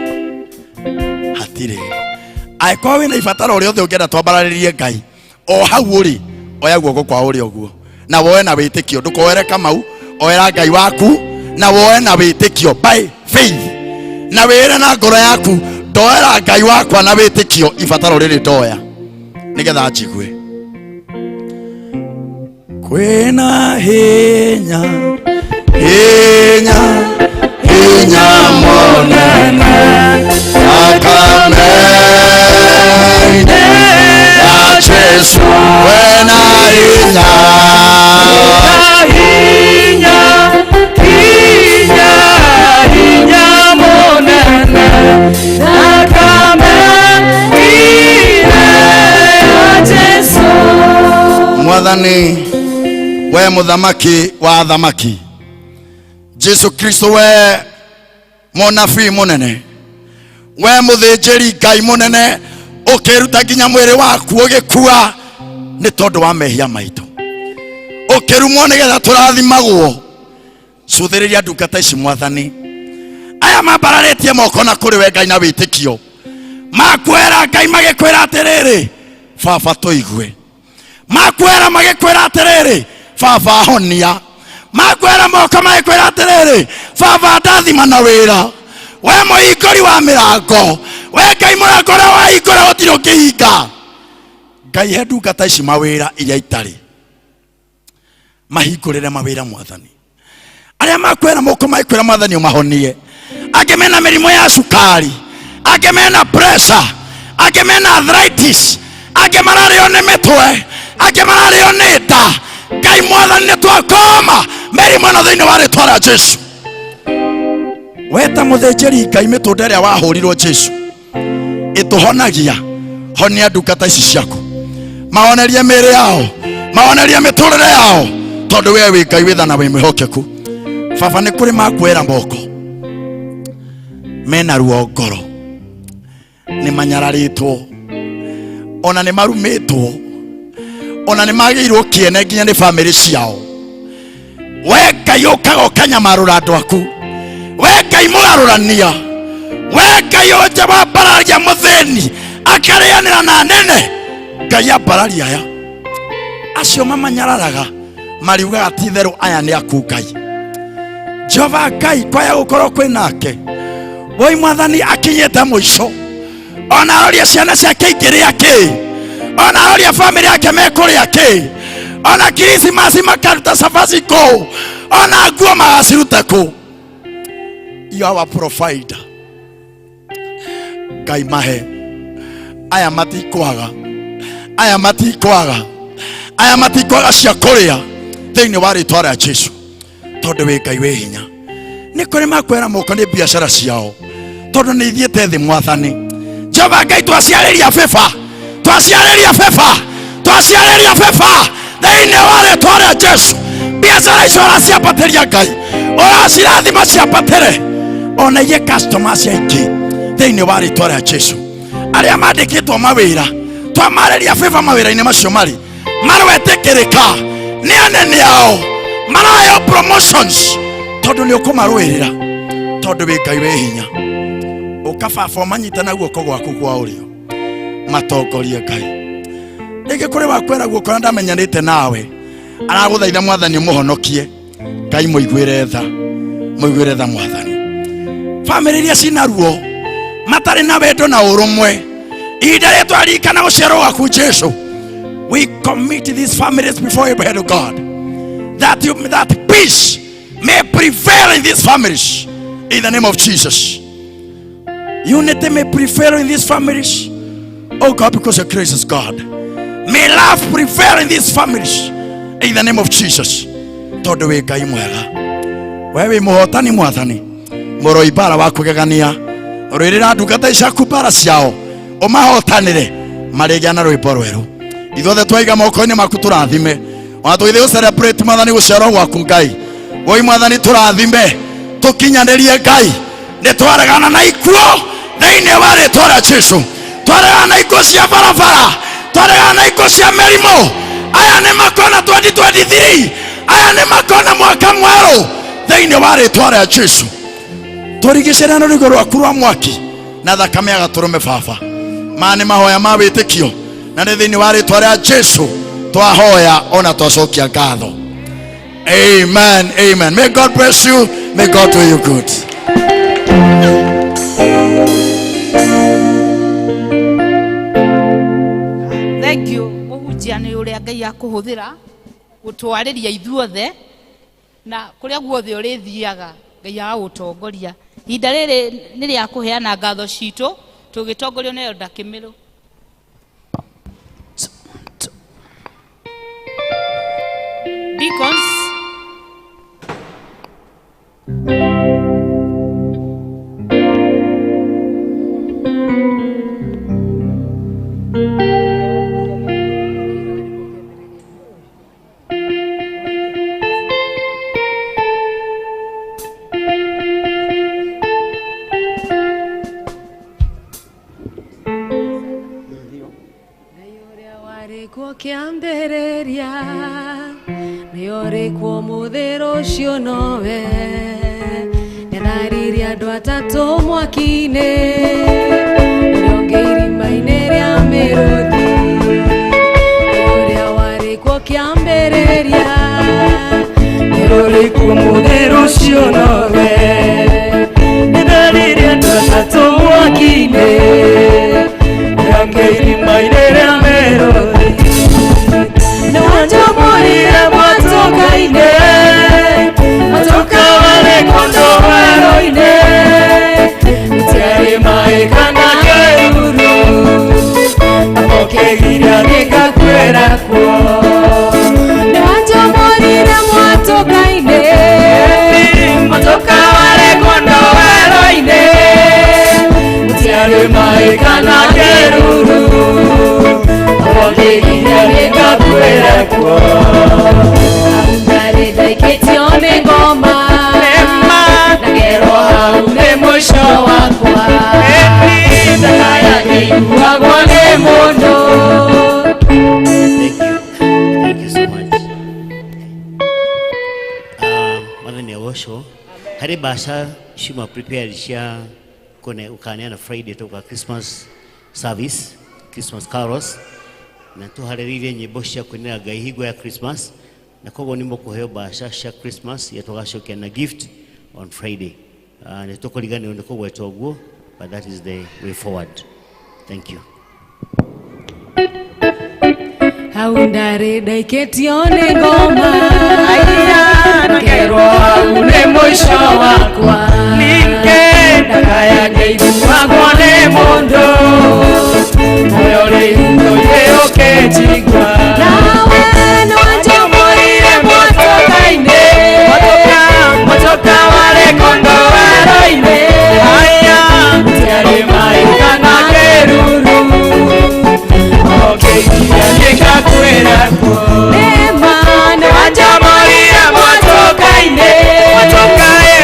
Hatirĩ. Angĩkorwo wĩna ibataro ũrĩa othe ũngĩenda twambararĩrie Ngai, o hau ũrĩ oya guoko kwa ũrĩa ũguo na woe na wĩtĩkio, ndũkoere Kamau, oera Ngai waku na woe na wĩtĩkio by faith, na wĩre na ngoro yaku ndoera Ngai wakwa na wĩtĩkio ibataro rĩrĩ ndoya nĩgetha njigue. Kwĩna hinya hinya hinya mũnene thakame-inĩ ya Jesu, kwĩna hinya hinya hinya hinya mũnene mwathani we muthamaki wa thamaki Jesu Kristo we monabii munene we muthinjiri Ngai munene ukiruta nginya mwiri waku ugikua ni tondu wa mehia maitu ukirumwo nigetha turathimagwo cuthiriria ndungata ici mwathani aya mambararĩtie moko na kũrĩ we Ngai na wĩtĩkio makwera Ngai magĩkwĩra atĩrĩrĩ baba tũigue makwera magĩkwĩra atĩrĩrĩ baba honia makwera moko magĩkwĩra atĩrĩrĩ baba ndathima na wĩra we mũhingũri wa mĩrango we Ngai mũrango ũrĩa wahingũra gũtirĩ ũngĩhinga Ngai he ndungata ici mawĩra iria itarĩ mahingũrĩre mawĩra mwathani arĩa makwera moko magĩkwĩra mwathani ũmahonie angĩ mena mĩrimũ ya cukari angĩ mena pressure angĩ mena arthritis angĩ mararĩo nĩ mĩtwe angĩ mararĩo nĩ nda Ngai mwathani nĩ twakoma mĩrimũ ĩno thĩinĩ wa rĩĩtwa rĩa Jesu we ta mũthĩnjĩri Ngai mĩtũnda ĩrĩa wahũrirwo Jesu ĩtũhonagia honia ndungata ici ciaku maonerie mĩĩrĩ yao maonerie mĩtũrĩre yao tondũ we wĩ Ngai wĩthana wĩ mwĩhokeku baba nĩ kũrĩ makwera moko mena ruo ngoro nĩ manyararĩtwo ona nĩ marumĩtwo ona nĩ magĩirwo kĩene nginya nĩ bamĩrĩ ciao we Ngai ũkaga ũkanyamarũra andũ aku we Ngai mũgarũrania we Ngai ũnja wambararia mũthĩni akarĩanĩra na nene Ngai ambararia aya acio mamanyararaga mariugaga ti therũ aya nĩ aku Ngai Jehova Ngai kwaya gũkorwo kwĩ nake woi mwathani akinyĩte mũico ona aroria ciana ciake ingĩrĩa kĩ ona aroria bamĩrĩ yake mekũrĩa kĩ ona Krismasi makaruta cabaci kũ ona nguo magacirute kũ you are our provider Ngai mahe aya matikwaga aya matikwaga aya matikwaga cia kũrĩa thĩinĩ wa rĩĩtwa rĩa Jesu tondũ wĩ Ngai wĩ hinya nĩ kũrĩ makwera moko nĩ biacara ciao tondũ nĩ ithiĩte thĩ mwathani Jehova Ngai twaciarĩria beba thĩinĩ wa rĩĩtwa rĩa Jesu biacara icio ũraciambatĩria Ngai ũracirathima ciambatĩre ona iye customers aingĩ thĩinĩ wa rĩĩtwa rĩa Jesu arĩa mandĩkĩtwo mawĩra twamarĩria beba mawĩra-inĩ macio marĩ marwetĩkĩrĩka nĩ anene ao marayo promotions tondũ nĩ ũkũmarũĩrĩra tondũ wĩ Ngai wĩ hinya ũkababa ũmanyite na guoko gwaku kwa ũrĩo matongorie Ngai rĩngĩ kũrĩ wakwera guoko na ndamenyanĩte nawe aragũthaitha mwathani ũmũhonokie Ngai mũiguĩre tha mwathani bamĩrĩ iria cina ruo matarĩ na wendo na ũrũmwe ihinda rĩtwa ririkana gũciarwo gwaku Jesu we commit these families before you, head of God that peace may prevail in these families in the name of Jesus. Unity may prevail in these families, oh God, because your grace is God. May love prevail in these families in the name of Jesus. Tondũ wĩ Ngai mwega we wĩ mũhotani mwathani mũroi bara wa kũgegania rwĩrĩra ndungata ciaku bara ciao ũmahotanĩre marĩgĩa na rwĩmbo rwerũ ithuothe twaiga moko-inĩ maku tũrathime ona tũgĩthiĩ gũcelebrate mwathani gũciarwo gwaku Ngai woi mwathani tũrathime tũkinyanĩrie Ngai nĩ twaregana na ikuũ thĩinĩ wa rĩĩtwa rĩa Jesu twaregana na ikuũ cia barabara twaregana na ikuũ cia mĩrimũ aya nĩ makona 2023 aya nĩ makona mwaka mwerũ thĩinĩ wa rĩĩtwa rĩa Jesu tũrigicĩre na rũgĩo rwaku rwa mwaki na thakame ya gatũrũme baba maya nĩ mahoya ma wĩtĩkio na nĩ thĩinĩ wa rĩĩtwa rĩa Jesu twahoya ona twacokia ngatho amen amen may God bless you may God do you good. Thank you mũhunjia nĩ ũrĩa Ngai akũhũthĩra gũtwarĩria ithuothe na kũrĩa guothe ũrĩthiaga Ngai agagũtongoria ihinda rĩrĩ nĩ rĩa kũheana ngatho citũ tũgĩtongorio nĩ Elder Kĩmĩrũ. Deacons ucio nowe netharirie andũ atatũ mwaki-inĩ ũrionge irima-inĩ rĩa mĩrũthi ũrĩa warĩ kuo kĩambĩrĩria nĩrũrĩkuo mũthĩra ũcio nowe netharirie andũ atatũ mwaki-inĩ ũrionge irima-inĩ rĩa mĩrũthi nĩwanjamũrire mwatoka-inĩ mwatoka warĩ kũndũ werũ-inĩ gũtiarĩ maĩ kana kĩruru amokĩgiria gĩgakuĩra kuo nĩwanjamũrire mwatoka-inĩ mwatoka warĩ kũndũ werũ-inĩ gũtiarĩ maĩ kana kĩruru amokĩgiria gĩgakuĩra kuo ndarĩ ndaikĩtio nĩ ngoma nagerwo hau nĩ mũico wakwa ndakaya ngĩiguagwo nĩ mũndũ. Thank you so much. Mwathani agocwo harĩ mbaca ciuma prepared cia ũkaneana Friday tũka Christmas service, Christmas carols na tũharĩrĩirie nyĩmbo cia kũinĩra Ngai hingo ya Christmas na koguo nĩ mũkũheo mbaca cia Christmas ya tũgacokia na gift on Friday. Nĩ tũkũriganĩrwo nĩ kũgweta ũguo, but that is the way forward. Thank you. Hau ndarĩ ndaikĩtio nĩ ngoma nagerwo hau nĩ mũico wakwa ningĩ ndakaya ngĩiguagwo nĩ mũndũ muoyo rĩu ndũyũkĩnjigua nawe nĩwanjamũrire mwatoka-inĩ mwatoka warĩ kũndũ werũ-inĩ gũtiarĩ maĩ kana kĩruru okĩgiria gĩgakuĩra kuo nĩma nĩwanjamũrire mwatoka-inĩ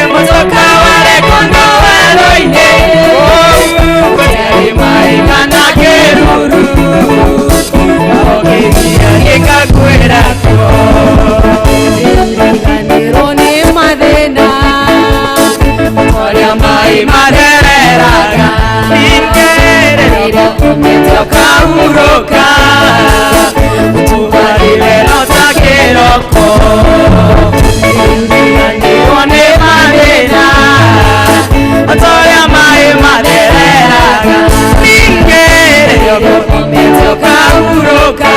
mwatoka warĩ kũndũ werũ-inĩ gũtiarĩ maĩ kana kĩruru okĩgiria gĩgakuĩra kuo riganĩrwo nĩ mathĩna ũrĩa maĩ mathereraga ningĩ rĩrĩa ũmĩte ũkahurũka ũtugarĩre no ta kĩroko riganĩrwo nĩ mathĩna ũrĩa maĩ mathereraga ningĩ rĩrĩa ũmĩte ũkahurũka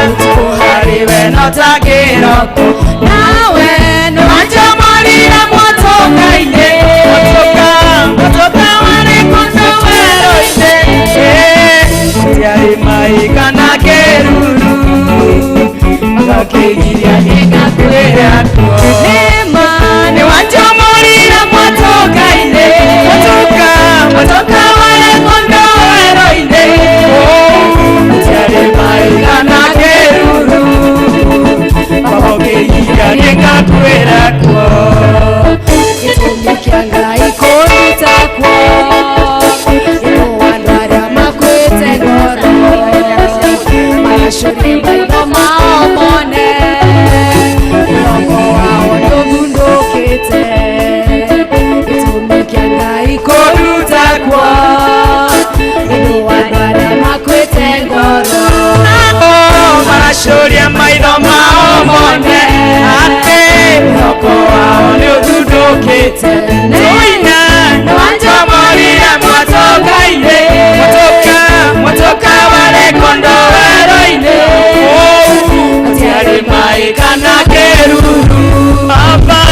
ũtugarĩre no ta kĩroko nawe nĩwanjamũrire mwatoka-inĩ mwatoka warĩ kũndũ werũ-inĩ gũtiarĩ maĩ kana kĩruru gakĩgiria gĩgakuĩra kuo nĩma nĩwanjamũrire mwatoka-inĩ mwatoka warĩ kũndũ werũ-inĩ gũtiarĩ maĩ kana kĩruru gakĩgiria gĩgakuĩra kuo gĩtũmi kĩa Ngai kũnduta kuo nĩguo andũ arĩa makuĩte ngoro magacũrie maitho mao mone mũgongo wao ndũthundũkĩte gĩtũmi kĩa Ngai kũnduta kuo nĩguo andũ arĩa makuĩte ngoro magacũrie maitho mao mone atĩ mũgongo wao nĩũthundũkĩte tũina nĩwanjamũrire mwatoka-inĩ mwatoka warĩ kũndũ werũ-inĩ gũtiarĩ maĩ kana kĩruru baba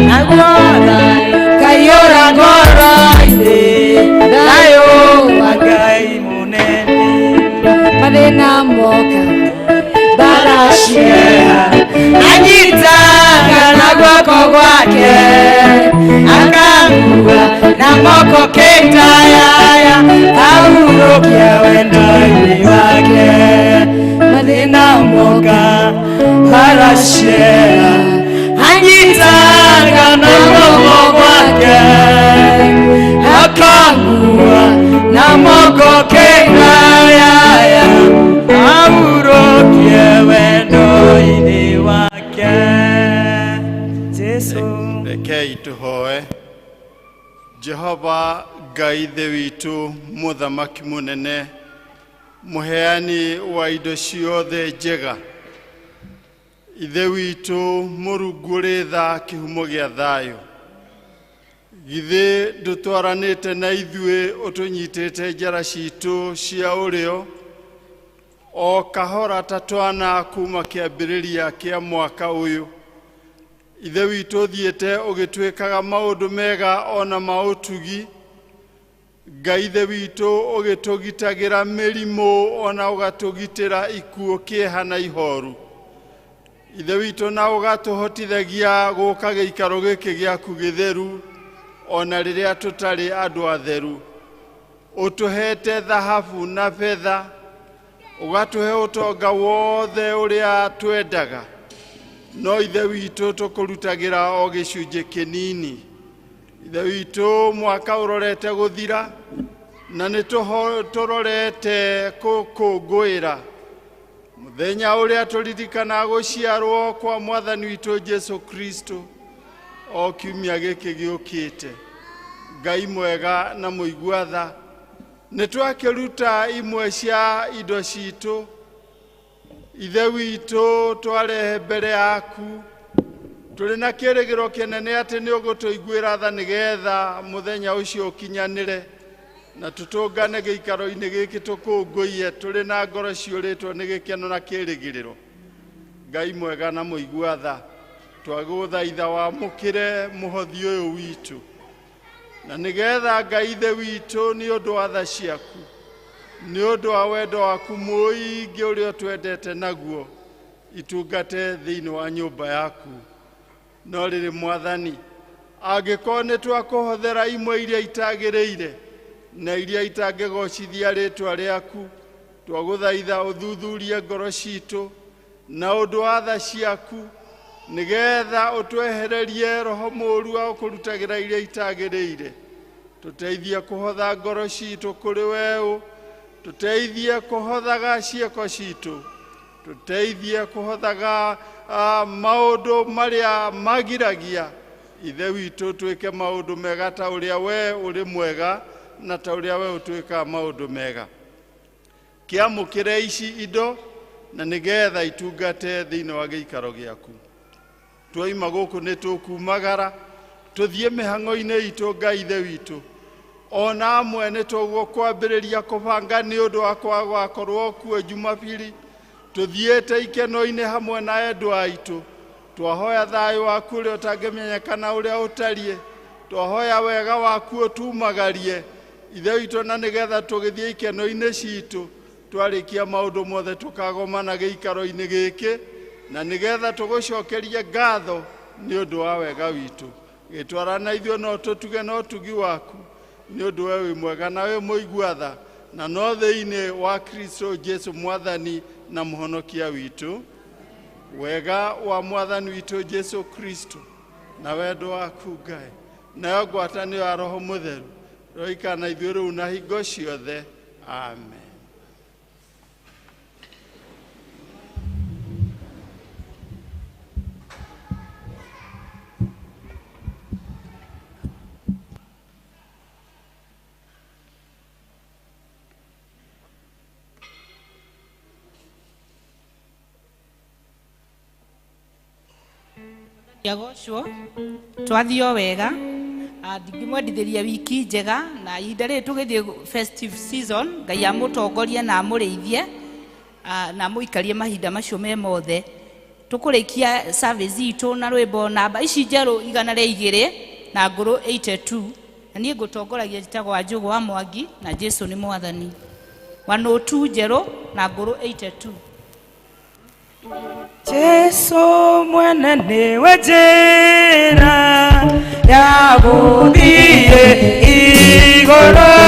naguo kayora ngoro-inĩ thayũ wa Ngai mũnene mathĩna moka barashia anyitaga na guoko gwake akangua na moko ketayaya kahurokia wendo-inĩ wake mathĩna moka barashia anyitaga na guoko gwake akangua na moko ketayaya amurokie wendo-inĩ wake. Jesu rekei tuhoe. Jehova Ngai ithe witũ mũthamaki mũnene, mũheani wa indo ciothe njega, ithe witũ Mũrungu ũrĩ tha kĩhumo gĩa thayũ, githĩ ndũtwaranĩte na ithuĩ ũtũnyitĩte njara citũ cia ũrĩo o kahora ta twana kuma kĩambĩrĩria kĩa mwaka ũyũ. Ithe witũ thiĩte ũgĩtwĩkaga maũndũ mega ona maũtugi. Ngai ithe witũ ũgĩtũgitagĩra mĩrimũ ona ũgatũgitĩra ikuũ, kĩeha na ihoru. Ithe witũ na ũgatũhotithagia gũka gĩikaro gĩkĩ gĩaku gĩtheru ona rĩrĩa tũtarĩ andũ atheru. Ũtũhete thahabu na betha, ũgatũhe ũtonga wothe ũrĩa twendaga, no ithe witũ tũkũrutagĩra o gĩcunjĩ kĩnini. Ithe witũ mwaka ũrorete gũthira na nĩ tũrorete gũkũngũĩra mũthenya ũrĩa tũririkana gũciarwo kwa Mwathani witũ Jesu Kristo o kiumia gĩkĩ gĩũkĩte. Ngai mwega na mũigua tha, nĩ twakĩruta imwe cia indo citũ ithe witũ twarehe mbere yaku, tũrĩ na kĩĩrĩgĩro kĩnene atĩ nĩ ũgũtũiguĩra tha nĩgetha mũthenya ũcio ũkinyanĩre na tũtũngane gĩikaro-inĩ gĩkĩ tũkũngũiye tũrĩ na ngoro ciũrĩtwo nĩ gĩkeno na kĩĩrĩgĩrĩro. Ngai mwega na mũigua tha, twagũthaitha wamũkĩre mũhothi ũyũ witũ, na nĩgetha Ngai ithe witũ nĩ ũndũ wa tha ciaku, nĩ ũndũ wa wendo waku mũingĩ ũrĩa twendete naguo, itungate thĩinĩ wa nyũmba yaku. No rĩrĩ Mwathani, angĩkorwo nĩ twakũhothera imwe iria itagĩrĩire na iria itangĩgocithia rĩtwa rĩaku, twagũthaitha ũthuthurie ngoro citũ na ũndũ wa tha ciaku, nĩgetha ũtwehererie roho mũũru wa kũrutagĩra iria itagĩrĩire. Tũteithie kũhotha ngoro citũ kũrĩ weũ, tũteithie kũhothaga ciĩko citũ, tũteithie kũhothaga maũndũ marĩa magiragia ithe witũ twĩke maũndũ mega ta ũrĩa we ũrĩ mwega na ta ũrĩa we ũtwĩkaga maũndũ mega. Kĩamũkĩre ici indo na nĩgetha itungate thĩinĩ wa gĩikaro gĩaku. Twoima gũkũ nĩ tũkumagara tũthiĩ mĩhang'o-inĩ itũ Ngai ithe witũ, ona amwe nĩ tũkwambĩrĩria kũbanga nĩ ũndũ wa gwakorwo kuo Jumapili, tũthiĩte ikeno-inĩ hamwe na endwa aitũ, twahoya thayũ waku ũrĩa ũtangĩmenyekana ũrĩa ũtariĩ, twahoya wega waku ũtumagarie ithe witũ, na nĩgetha tũgĩthiĩ ikeno-inĩ citũ twarĩkia maũndũ mothe tũkagomana gĩikaro-inĩ gĩkĩ, na nĩgetha tũgũcokerie ngatho nĩ ũndũ wa wega witũ. Gĩtwarana ithuĩ no tũtuge no tugi waku, nĩ ũndũ we wĩ mwega na wĩ mũigua tha, na no thĩinĩ wa Kristo Jesu Mwathani na mũhonokia witũ. Wega wa Mwathani witũ Jesu Kristo na wendo waku Ngai nayo ngwatanĩro ya Roho Mũtheru roikana ithuĩ rĩu na hingo ciothe. Amen. Yagocwo twathio wega, ndingĩmwendithĩria wiki njega na ihinda rĩrĩ tũgĩthiĩ festive season. Ngai amũtongorie na amũrĩithie na mũikarie mahinda macio me mothe. tukulikia service itu na rwimbo namba ici njeru 102 na nguru 82 na nie ngutongoragia jitagwo Njugu wa Mwangi na Jesu ni Mwathani 102 njeru na nguru 82. Jesu mwene niwe njĩra ya gũthiĩ igũrũ